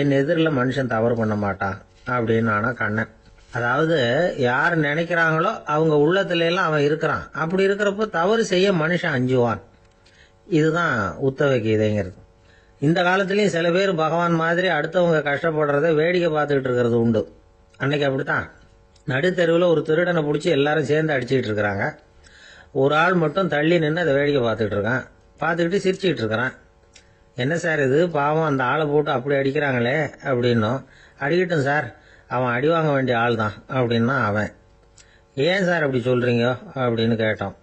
என் எதிரில் மனுஷன் தவறு பண்ண மாட்டான் அப்படின்னு ஆனா கண்ணன். அதாவது யார் நினைக்கிறாங்களோ அவங்க உள்ளத்துல எல்லாம் அவன் இருக்கிறான். அப்படி இருக்கிறப்போ தவறு செய்ய மனுஷன் அஞ்சுவான். இதுதான் உத்தவ கீதைங்கிறது. இந்த காலத்திலயும் சில பேர் பகவான் மாதிரி அடுத்தவங்க கஷ்டப்படுறத வேடிக்கை பார்த்துக்கிட்டு இருக்கிறது உண்டு. அன்னைக்கு அப்படித்தான். நடுத்தெருவில் ஒரு திருடனை பிடிச்சி எல்லாரும் சேர்ந்து அடிச்சுக்கிட்டு இருக்கிறாங்க. ஒரு ஆள் மட்டும் தள்ளி நின்று அதை வேடிக்கை பார்த்துக்கிட்டு இருக்கான். பார்த்துக்கிட்டு சிரிச்சுக்கிட்டு இருக்கிறான். என்ன சார் இது, பாவம் அந்த ஆளை போட்டு அப்படி அடிக்கிறாங்களே அப்படின்னும். அடிக்கட்டும் சார், அவன் அடி வாங்க வேண்டிய ஆள் தான் அப்படின்னா அவன். ஏன் சார் அப்படி சொல்கிறீங்க அப்படின்னு கேட்டோம்.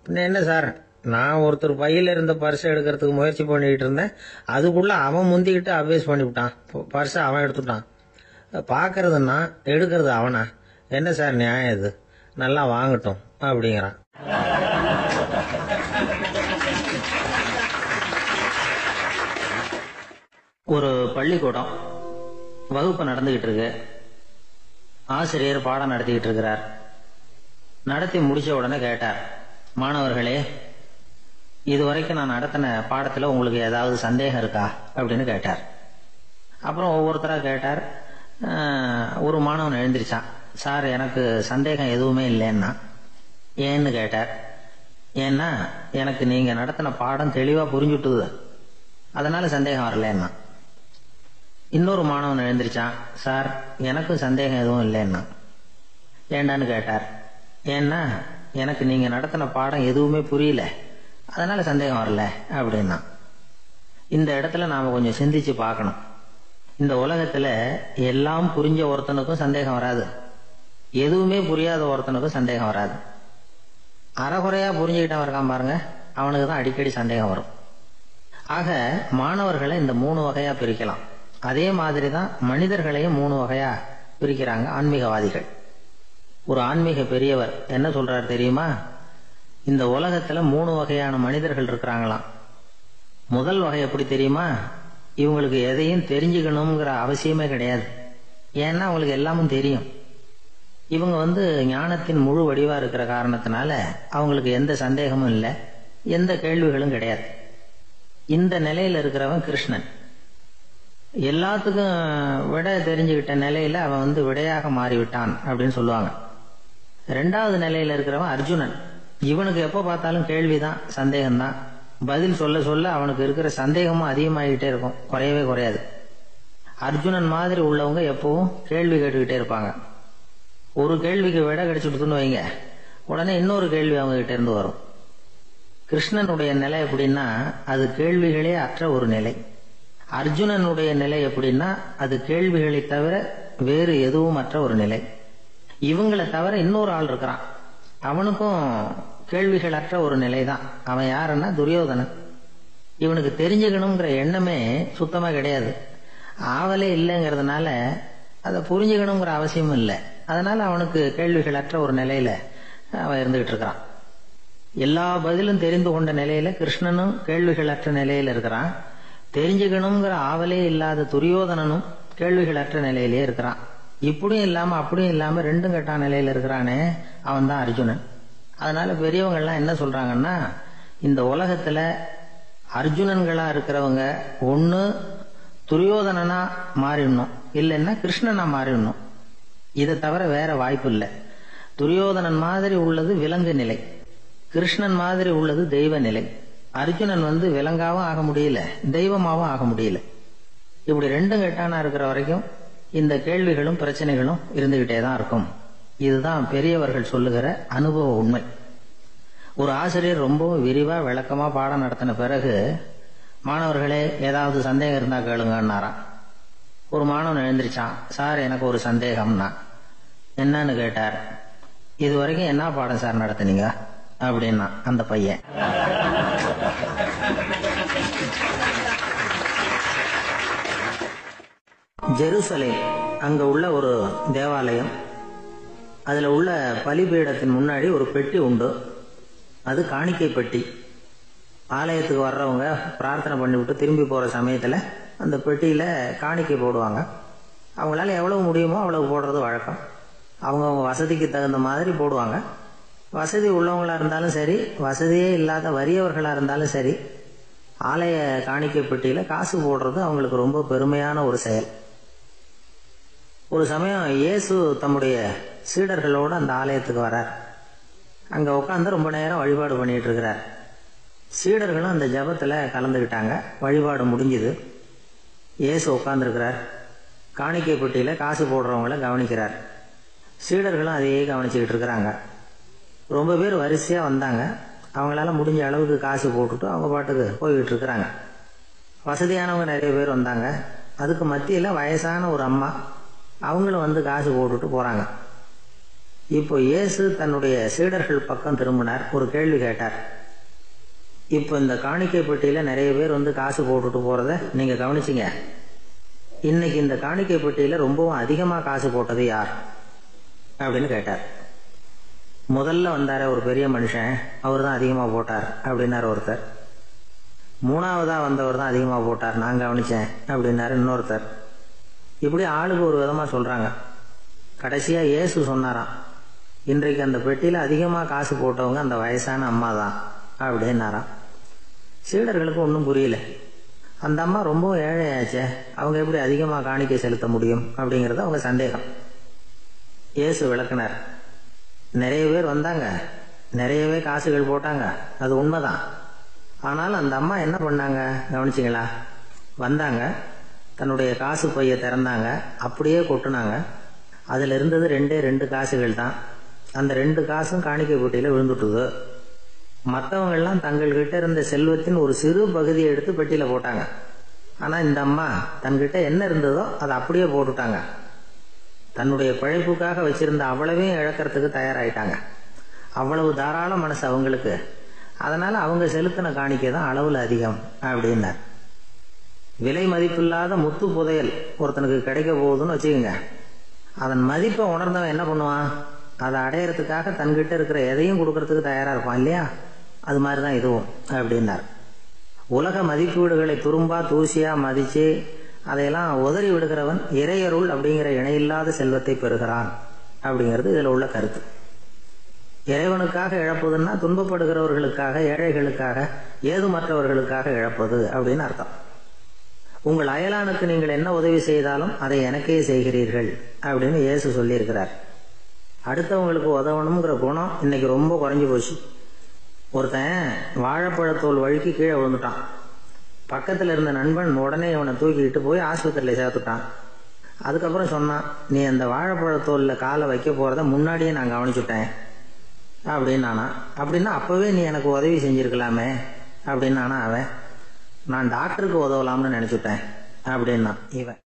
பின்ன என்ன சார், நான் ஒருத்தர் பையில் இருந்த பர்ஸை எடுக்கிறதுக்கு முயற்சி பண்ணிக்கிட்டு இருந்தேன். அதுக்குள்ளே அவன் முந்திக்கிட்டு அப்வேஸ் பண்ணிவிட்டான். பர்ஸை அவன் எடுத்துட்டான். பார்க்கறதுன்னா எடுக்கிறது அவனா? என்ன சார் நியாயம் இது? நல்லா வாங்கட்டும் அப்படிங்கிறான். ஒரு பள்ளிக்கூடம் வகுப்பு நடந்துகிட்டு இருக்கு. ஆசிரியர் பாடம் நடத்திக்கிட்டு இருக்கிறார். நடத்தி முடிச்ச உடனே கேட்டார், மாணவர்களே, இதுவரைக்கும் நான் நடத்தின பாடத்தில் உங்களுக்கு ஏதாவது சந்தேகம் இருக்கா அப்படின்னு கேட்டார். அப்புறம் ஒவ்வொருத்தராக கேட்டார். ஒரு மாணவன் எழுந்திருச்சான். சார், எனக்கு சந்தேகம் எதுவுமே இல்லைன்னா. ஏன்னு கேட்டார். ஏன்னா எனக்கு நீங்கள் நடத்தின பாடம் தெளிவாக புரிஞ்சுட்டுது, அதனால சந்தேகம் வரலன்னா. இன்னொரு மாணவன் எழுந்திருச்சான். சார், எனக்கும் சந்தேகம் எதுவும் இல்லைன்னா. ஏண்டான்னு கேட்டார். ஏன்னா எனக்கு நீங்கள் நடத்தின பாடம் எதுவுமே புரியல, அதனால சந்தேகம் வரல அப்படின்னா. இந்த இடத்துல நாம் கொஞ்சம் சிந்திச்சு பார்க்கணும். இந்த உலகத்தில் எல்லாம் புரிஞ்ச ஒருத்தனுக்கும் சந்தேகம் வராது, எதுவுமே புரியாத ஒருத்தனுக்கும் சந்தேகம் வராது. அறகுறையாக புரிஞ்சுக்கிட்டவன் இருக்கான் பாருங்க, அவனுக்கு தான் அடிக்கடி சந்தேகம் வரும். ஆக மாணவர்களை இந்த 3 வகையாக பிரிக்கலாம். அதே மாதிரி தான் மனிதர்களையும் 3 வகையாக பிரிக்கிறாங்க ஆன்மீகவாதிகள். ஒரு ஆன்மீக பெரியவர் என்ன சொல்றார் தெரியுமா? இந்த உலகத்தில் 3 வகையான மனிதர்கள் இருக்கிறாங்களாம். முதல் வகை எப்படி தெரியுமா? இவங்களுக்கு எதையும் தெரிஞ்சுக்கணுங்கிற அவசியமே கிடையாது. ஏன்னா அவங்களுக்கு எல்லாமும் தெரியும். இவங்க ஞானத்தின் முழு வடிவா இருக்கிற காரணத்தினால அவங்களுக்கு எந்த சந்தேகமும் இல்லை, எந்த கேள்விகளும் கிடையாது. இந்த நிலையில இருக்கிறவன் கிருஷ்ணன். எல்லாத்துக்கும் விட தெரிஞ்சுக்கிட்ட நிலையில அவன் விடையாக மாறிவிட்டான் அப்படின்னு சொல்லுவாங்க. 2வது நிலையில இருக்கிறவன் அர்ஜுனன். இவனுக்கு எப்போ பார்த்தாலும் கேள்விதான், சந்தேகம்தான். பதில் சொல்ல சொல்ல அவனுக்கு இருக்கிற சந்தேகமும் அதிகமாகிட்டே இருக்கும், குறையவே குறையாது. அர்ஜுனன் மாதிரி உள்ளவங்க எப்பவும் கேள்வி கேட்டுக்கிட்டே இருப்பாங்க. ஒரு கேள்விக்கு விட கிடைச்சுட்டுன்னு வைங்க, உடனே இன்னொரு கேள்வி அவங்க கிட்ட இருந்து வரும். கிருஷ்ணனுடைய நிலை எப்படின்னா அது கேள்விகளே அற்ற ஒரு நிலை. அர்ஜுனனுடைய நிலை எப்படின்னா அது கேள்விகளை தவிர வேறு எதுவும் அற்ற ஒரு நிலை. இவங்களை தவிர இன்னொரு ஆள் இருக்கிறான், அவனுக்கும் கேள்விகள் அற்ற ஒரு நிலை தான். அவன் யாருன்னா துரியோதனன். இவனுக்கு தெரிஞ்சுக்கணுங்கிற எண்ணமே சுத்தமாக கிடையாது. ஆவலே இல்லைங்கிறதுனால அதை புரிஞ்சுக்கணுங்கிற அவசியமும் இல்லை. அதனால அவனுக்கு கேள்விகள் அற்ற ஒரு நிலையில அவன் இருந்துகிட்டு இருக்கிறான். எல்லா பதிலும் தெரிந்து கொண்ட நிலையில கிருஷ்ணனும் கேள்விகள் அற்ற நிலையில இருக்கிறான். தெரிஞ்சுக்கணுங்கிற ஆவலே இல்லாத துரியோதனனும் கேள்விகள் அற்ற நிலையிலே இருக்கிறான். இப்படியும் இல்லாம அப்படியும் இல்லாம 2ம் கெட்டான நிலையில இருக்கிறானே, அவன் தான் அர்ஜுனன். அதனால பெரியவங்க எல்லாம் என்ன சொல்றாங்கன்னா, இந்த உலகத்துல அர்ஜுனன்களா இருக்கிறவங்க ஒண்ணு துரியோதனனா மாறிடணும், இல்லைன்னா கிருஷ்ணனா மாறிடணும். இதை தவிர வேற வாய்ப்பு இல்லை. துரியோதனன் மாதிரி உள்ளது விலங்கு நிலை, கிருஷ்ணன் மாதிரி உள்ளது தெய்வ நிலை. அர்ஜுனன் விலங்காவும் ஆக முடியல, தெய்வமாவும் ஆக முடியல. இப்படி 2ம் கெட்டானா இருக்கிற வரைக்கும் இந்த கேள்விகளும் பிரச்சனைகளும் இருந்துகிட்டே தான் இருக்கும். இதுதான் பெரியவர்கள் சொல்லுகிற அனுபவ உண்மை. ஒரு ஆசிரியர் ரொம்பவும் விரிவா விளக்கமா பாடம் நடத்தின பிறகு, மாணவர்களே ஏதாவது சந்தேகம் இருந்தா கேளுங்கன்னாராம். ஒரு மாணவன் எழுந்திருச்சான். சார், எனக்கு ஒரு சந்தேகம்னா. என்னன்னு கேட்டார். இது வரைக்கும் என்ன பாடம் சார் நடத்துனீங்க அப்படின்னா அந்த பையன். ஜெருசலேம் அங்க உள்ள ஒரு தேவாலயம். அதுல உள்ள பலிபீடத்தின் முன்னாடி ஒரு பெட்டி உண்டு. அது காணிக்கை பெட்டி. ஆலயத்துக்கு வர்றவங்க பிரார்த்தனை பண்ணிவிட்டு திரும்பி போற சமயத்துல அந்த பெட்டியில காணிக்கை போடுவாங்க. அவங்களால எவ்வளவு முடியுமோ அவ்வளவு போடுறது வழக்கம். அவங்க வசதிக்கு தகுந்த மாதிரி போடுவாங்க. வசதி உள்ளவங்களா இருந்தாலும் சரி, வசதியே இல்லாத வறியவர்களா இருந்தாலும் சரி, ஆலய காணிக்கை பெட்டியில காசு போடுறது அவங்களுக்கு ரொம்ப பெருமையான ஒரு செயல். ஒரு சமயம் இயேசு தம்முடைய சீடர்களோடு அந்த ஆலயத்துக்கு வரார். அங்க உட்காந்து ரொம்ப நேரம் வழிபாடு பண்ணிட்டு இருக்கிறார். சீடர்களும் அந்த ஜபத்துல கலந்துக்கிட்டாங்க. வழிபாடு முடிஞ்சுது. இயேசு உட்கார்ந்துருக்கிறார். காணிக்கை பெட்டியில் காசு போடுறவங்கள கவனிக்கிறார். சீடர்களும் அதையே கவனிச்சுக்கிட்டு இருக்கிறாங்க. ரொம்ப பேர் வரிசையாக வந்தாங்க. அவங்களால முடிஞ்ச அளவுக்கு காசு போட்டுட்டு அவங்க பாட்டுக்கு போய்கிட்டு இருக்கிறாங்க. வசதியானவங்க நிறைய பேர் வந்தாங்க. அதுக்கு மத்தியில் வயசான ஒரு அம்மா, அவங்களும் வந்து காசு போட்டுட்டு போகிறாங்க. இப்போ இயேசு தன்னுடைய சீடர்கள் பக்கம் திரும்பினார். ஒரு கேள்வி கேட்டார். இப்போ இந்த காணிக்கை பெட்டியில் நிறைய பேர் வந்து காசு போட்டுட்டு போகிறத நீங்கள் கவனிச்சிங்க. இன்னைக்கு இந்த காணிக்கை பெட்டியில் ரொம்பவும் அதிகமாக காசு போட்டது யார் அப்படின்னு கேட்டார். முதல்ல வந்தார ஒரு பெரிய மனுஷன், அவர் தான் அதிகமாக போட்டார் அப்படின்னார் ஒருத்தர். மூணாவதாக வந்தவர் தான் அதிகமாக போட்டார், நான் கவனித்தேன் அப்படின்னாரு இன்னொருத்தர். இப்படி ஆளுக்கு ஒரு விதமாக சொல்கிறாங்க. கடைசியாக இயேசு சொன்னாராம், இன்றைக்கு அந்த பெட்டியில் அதிகமாக காசு போட்டவங்க அந்த வயசான அம்மா தான் அப்படின்னாராம். சீடர்களுக்கு ஒன்றும் புரியல. அந்த அம்மா ரொம்ப ஏழையாச்சே, அவங்க எப்படி அதிகமாக காணிக்கை செலுத்த முடியும் அப்படிங்கிறது அவங்க சந்தேகம். இயேசு விளக்குனார். நிறைய பேர் வந்தாங்க, நிறையவே காசுகள் போட்டாங்க, அது உண்மைதான். ஆனால் அந்த அம்மா என்ன பண்ணாங்க கவனிச்சிங்களா? வந்தாங்க, தன்னுடைய காசு பையை திறந்தாங்க, அப்படியே கொட்டுனாங்க. அதில் இருந்தது 2 காசுகள் தான். அந்த 2 காசும் காணிக்கை பெட்டியில் விழுந்துட்டுது. மற்றவங்கள்லாம் தங்கள்கிட்ட இருந்த செல்வத்தின் ஒரு சிறு பகுதியை எடுத்து பெட்டியில் போட்டாங்க. ஆனால் இந்த அம்மா தன்கிட்ட என்ன இருந்ததோ அதை அப்படியே போட்டுட்டாங்க. தன்னுடைய பிழைப்புக்காக வச்சிருந்த அவ்வளவையும் இழக்கிறதுக்கு தயாராகிட்டாங்க. அவ்வளவு தாராள மனசு அவங்களுக்கு. அதனால் அவங்க செலுத்தின காணிக்கை தான் அளவில் அதிகம் அப்படின்னார். விலை மதிப்பில்லாத முத்து புதையல் ஒருத்தனுக்கு கிடைக்க போகுதுன்னு வச்சுக்கோங்க. அதன் மதிப்பை உணர்ந்தவன் என்ன பண்ணுவான்? அதை அடையிறதுக்காக தன்கிட்ட இருக்கிற எதையும் கொடுக்கறதுக்கு தயாராக இருப்பான் இல்லையா? அது மாதிரி தான் இதுவும் அப்படின்னார். உலக மதிப்பீடுகளை துரும்பா தூசியா மதித்து அதையெல்லாம் உதறி விடுகிறவன் இறையருள் அப்படிங்கிற இணையில்லாத செல்வத்தை பெறுகிறான் அப்படிங்கிறது இதில் உள்ள கருத்து. இறைவனுக்காக இழப்பதுன்னா துன்பப்படுகிறவர்களுக்காக, ஏழைகளுக்காக, ஏதுமற்றவர்களுக்காக இழப்பது அப்படின்னு அர்த்தம். உங்கள் அயலானுக்கு நீங்கள் என்ன உதவி செய்தாலும் அதை எனக்கே செய்கிறீர்கள் அப்படின்னு இயேசு சொல்லியிருக்கிறார். அடுத்தவங்களுக்கு உதவணுங்கிற குணம் இன்னைக்கு ரொம்ப குறைஞ்சி போச்சு. ஒருத்தன் வாழைப்பழத்தோல் வழுக்கி கீழே விழுந்துட்டான். பக்கத்தில் இருந்த நண்பன் உடனே இவனை தூக்கிக்கிட்டு போய் ஆஸ்பத்திரியில் சேர்த்துட்டான். அதுக்கப்புறம் சொன்னான், நீ அந்த வாழைப்பழத்தோலில் காலை வைக்க போகிறத முன்னாடியே நான் கவனிச்சுட்டேன் அப்படின்னானா. அப்படின்னா அப்போவே நீ எனக்கு உதவி செஞ்சுருக்கலாமே அப்படின்னானா அவன். நான் டாக்டருக்கு உதவலாம்னு நினச்சிட்டேன் அப்படின்னா இவன்.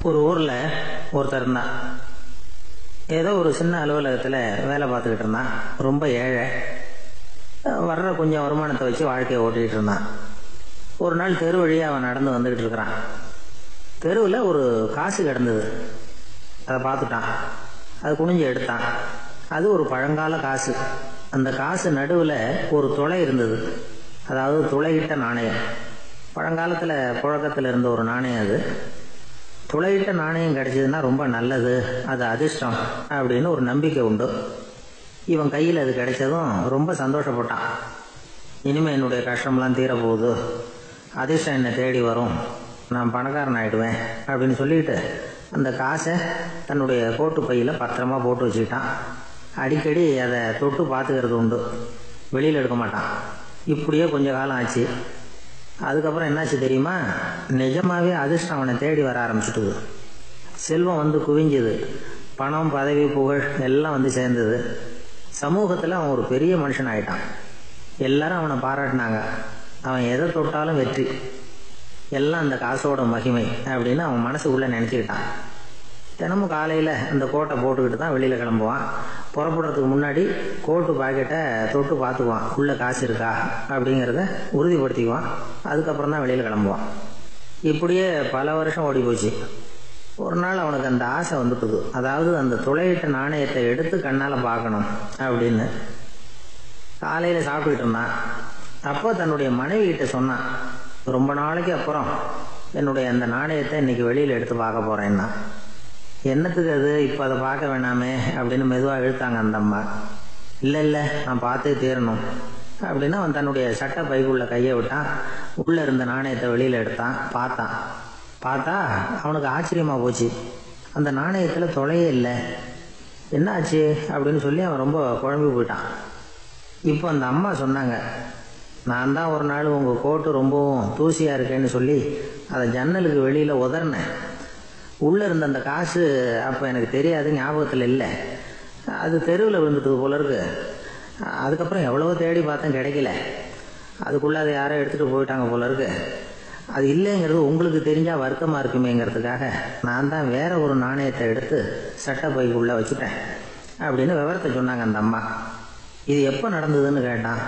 ஒரு ஊரில் ஒருத்தர் இருந்தான். ஏதோ ஒரு சின்ன அலுவலகத்தில் வேலை பார்த்துக்கிட்டு இருந்தான். ரொம்ப ஏழை. வர்ற கொஞ்சம் வருமானத்தை வச்சு வாழ்க்கையை ஓட்டிகிட்டு இருந்தான். ஒரு நாள் தெரு வழியாக அவன் நடந்து வந்துக்கிட்டு இருக்கிறான். தெருவில் ஒரு காசு கிடந்தது. அதை பார்த்துட்டான். அது குனிஞ்சு எடுத்தான். அது ஒரு பழங்கால காசு. அந்த காசு நடுவில் ஒரு துளை இருந்தது. அதாவது துளையிட்ட நாணயம். பழங்காலத்தில் புழக்கத்தில் இருந்த ஒரு நாணயம் அது. துளையிட்ட நாணயம் கிடைச்சதுன்னா ரொம்ப நல்லது, அது அதிர்ஷ்டம் அப்படின்னு ஒரு நம்பிக்கை உண்டு. இவன் கையில் அது கிடைச்சதும் ரொம்ப சந்தோஷப்பட்டான். இனிமேல் என்னுடைய கஷ்டம்லாம் தீரப்போகுது, அதிர்ஷ்டம் என்னை தேடி வரும், நான் பணக்காரன் ஆகிடுவேன் அப்படின்னு சொல்லிட்டு அந்த காசை தன்னுடைய கோட்டு பையில் பத்திரமா போட்டு வச்சுக்கிட்டான். அடிக்கடி அதை தொட்டு பார்த்துக்கிறது உண்டு, வெளியில் எடுக்க மாட்டான். இப்படியே கொஞ்ச காலம் ஆச்சு. அதுக்கப்புறம் என்னாச்சு தெரியுமா? நிஜமாவே அதிர்ஷ்டம் அவனை தேடி வர ஆரம்பிச்சுட்டுது. செல்வம் வந்து குவிஞ்சுது. பணம், பதவி, புகழ் எல்லாம் வந்து சேர்ந்தது. சமூகத்தில் அவன் ஒரு பெரிய மனுஷன் ஆகிட்டான். எல்லாரும் அவனை பாராட்டினாங்க. அவன் எதை தொட்டாலும் வெற்றி, எல்லாம் அந்த காசோட மகிமை அப்படின்னு அவன் மனசுக்குள்ளே நினச்சிக்கிட்டான். தினமும் காலையில் அந்த கோட்டை போட்டுக்கிட்டு தான் வெளியில் கிளம்புவான். புறப்படுறதுக்கு முன்னாடி கோட்டு பாக்கெட்டை தொட்டு பார்த்துக்குவான், உள்ளே காசு இருக்கா அப்படிங்கிறத உறுதிப்படுத்திக்குவான். அதுக்கப்புறம் தான் வெளியில் கிளம்புவான். இப்படியே பல வருஷம் ஓடி போச்சு. ஒரு நாள் அவனுக்கு அந்த ஆசை வந்துட்டுது. அதாவது அந்த துளையிட்ட நாணயத்தை எடுத்து கண்ணால் பார்க்கணும் அப்படின்னு. காலையில் சாப்பிட்டுக்கிட்டு இருந்தான். அப்போ தன்னுடைய மனைவி கிட்ட சொன்னான், ரொம்ப நாளைக்கு அப்புறம் என்னுடைய அந்த நாணயத்தை இன்னைக்கு வெளியில் எடுத்து பார்க்க போகிறேன்னா. என்னத்துக்கு அது, இப்போ அதை பார்க்க வேணாமே அப்படின்னு மெதுவாக இழுத்தாங்க அந்த அம்மா. இல்லை நான் பார்த்தே தீரணும் அப்படின்னு அவன் தன்னுடைய சட்டை பைக்குள்ள கையை விட்டான். உள்ளே இருந்த நாணயத்தை வெளியில் எடுத்தான். பார்த்தா அவனுக்கு ஆச்சரியமாக போச்சு. அந்த நாணயத்தில் தொலையே இல்லை. என்ன ஆச்சு அப்படின்னு சொல்லி அவன் ரொம்ப குழம்பி போயிட்டான். இப்போ அந்த அம்மா சொன்னாங்க, நான் தான் ஒரு நாள் உங்கள் கோட்டு ரொம்பவும் தூசியாக இருக்கேன்னு சொல்லி அதை ஜன்னலுக்கு வெளியில் உதறினேன். உள்ளே இருந்த அந்த காசு அப்போ எனக்கு தெரியாது, ஞாபகத்தில் இல்லை. அது தெருவில் விழுந்துட்டு போல இருக்கு. அதுக்கப்புறம் எவ்வளவோ தேடி பார்த்தேன், கிடைக்கல. அதுக்குள்ளே அதை யாரோ எடுத்துகிட்டு போயிட்டாங்க போல இருக்கு. அது இல்லைங்கிறது உங்களுக்கு தெரிஞ்சால் வருத்தமாக இருக்குமேங்கிறதுக்காக நான் தான் வேற ஒரு நாணயத்தை எடுத்து சட்டை பைக்குள்ளே வச்சுட்டேன் அப்படின்னு விவரத்தை சொன்னாங்க அந்த அம்மா. இது எப்போ நடந்ததுன்னு கேட்டான்.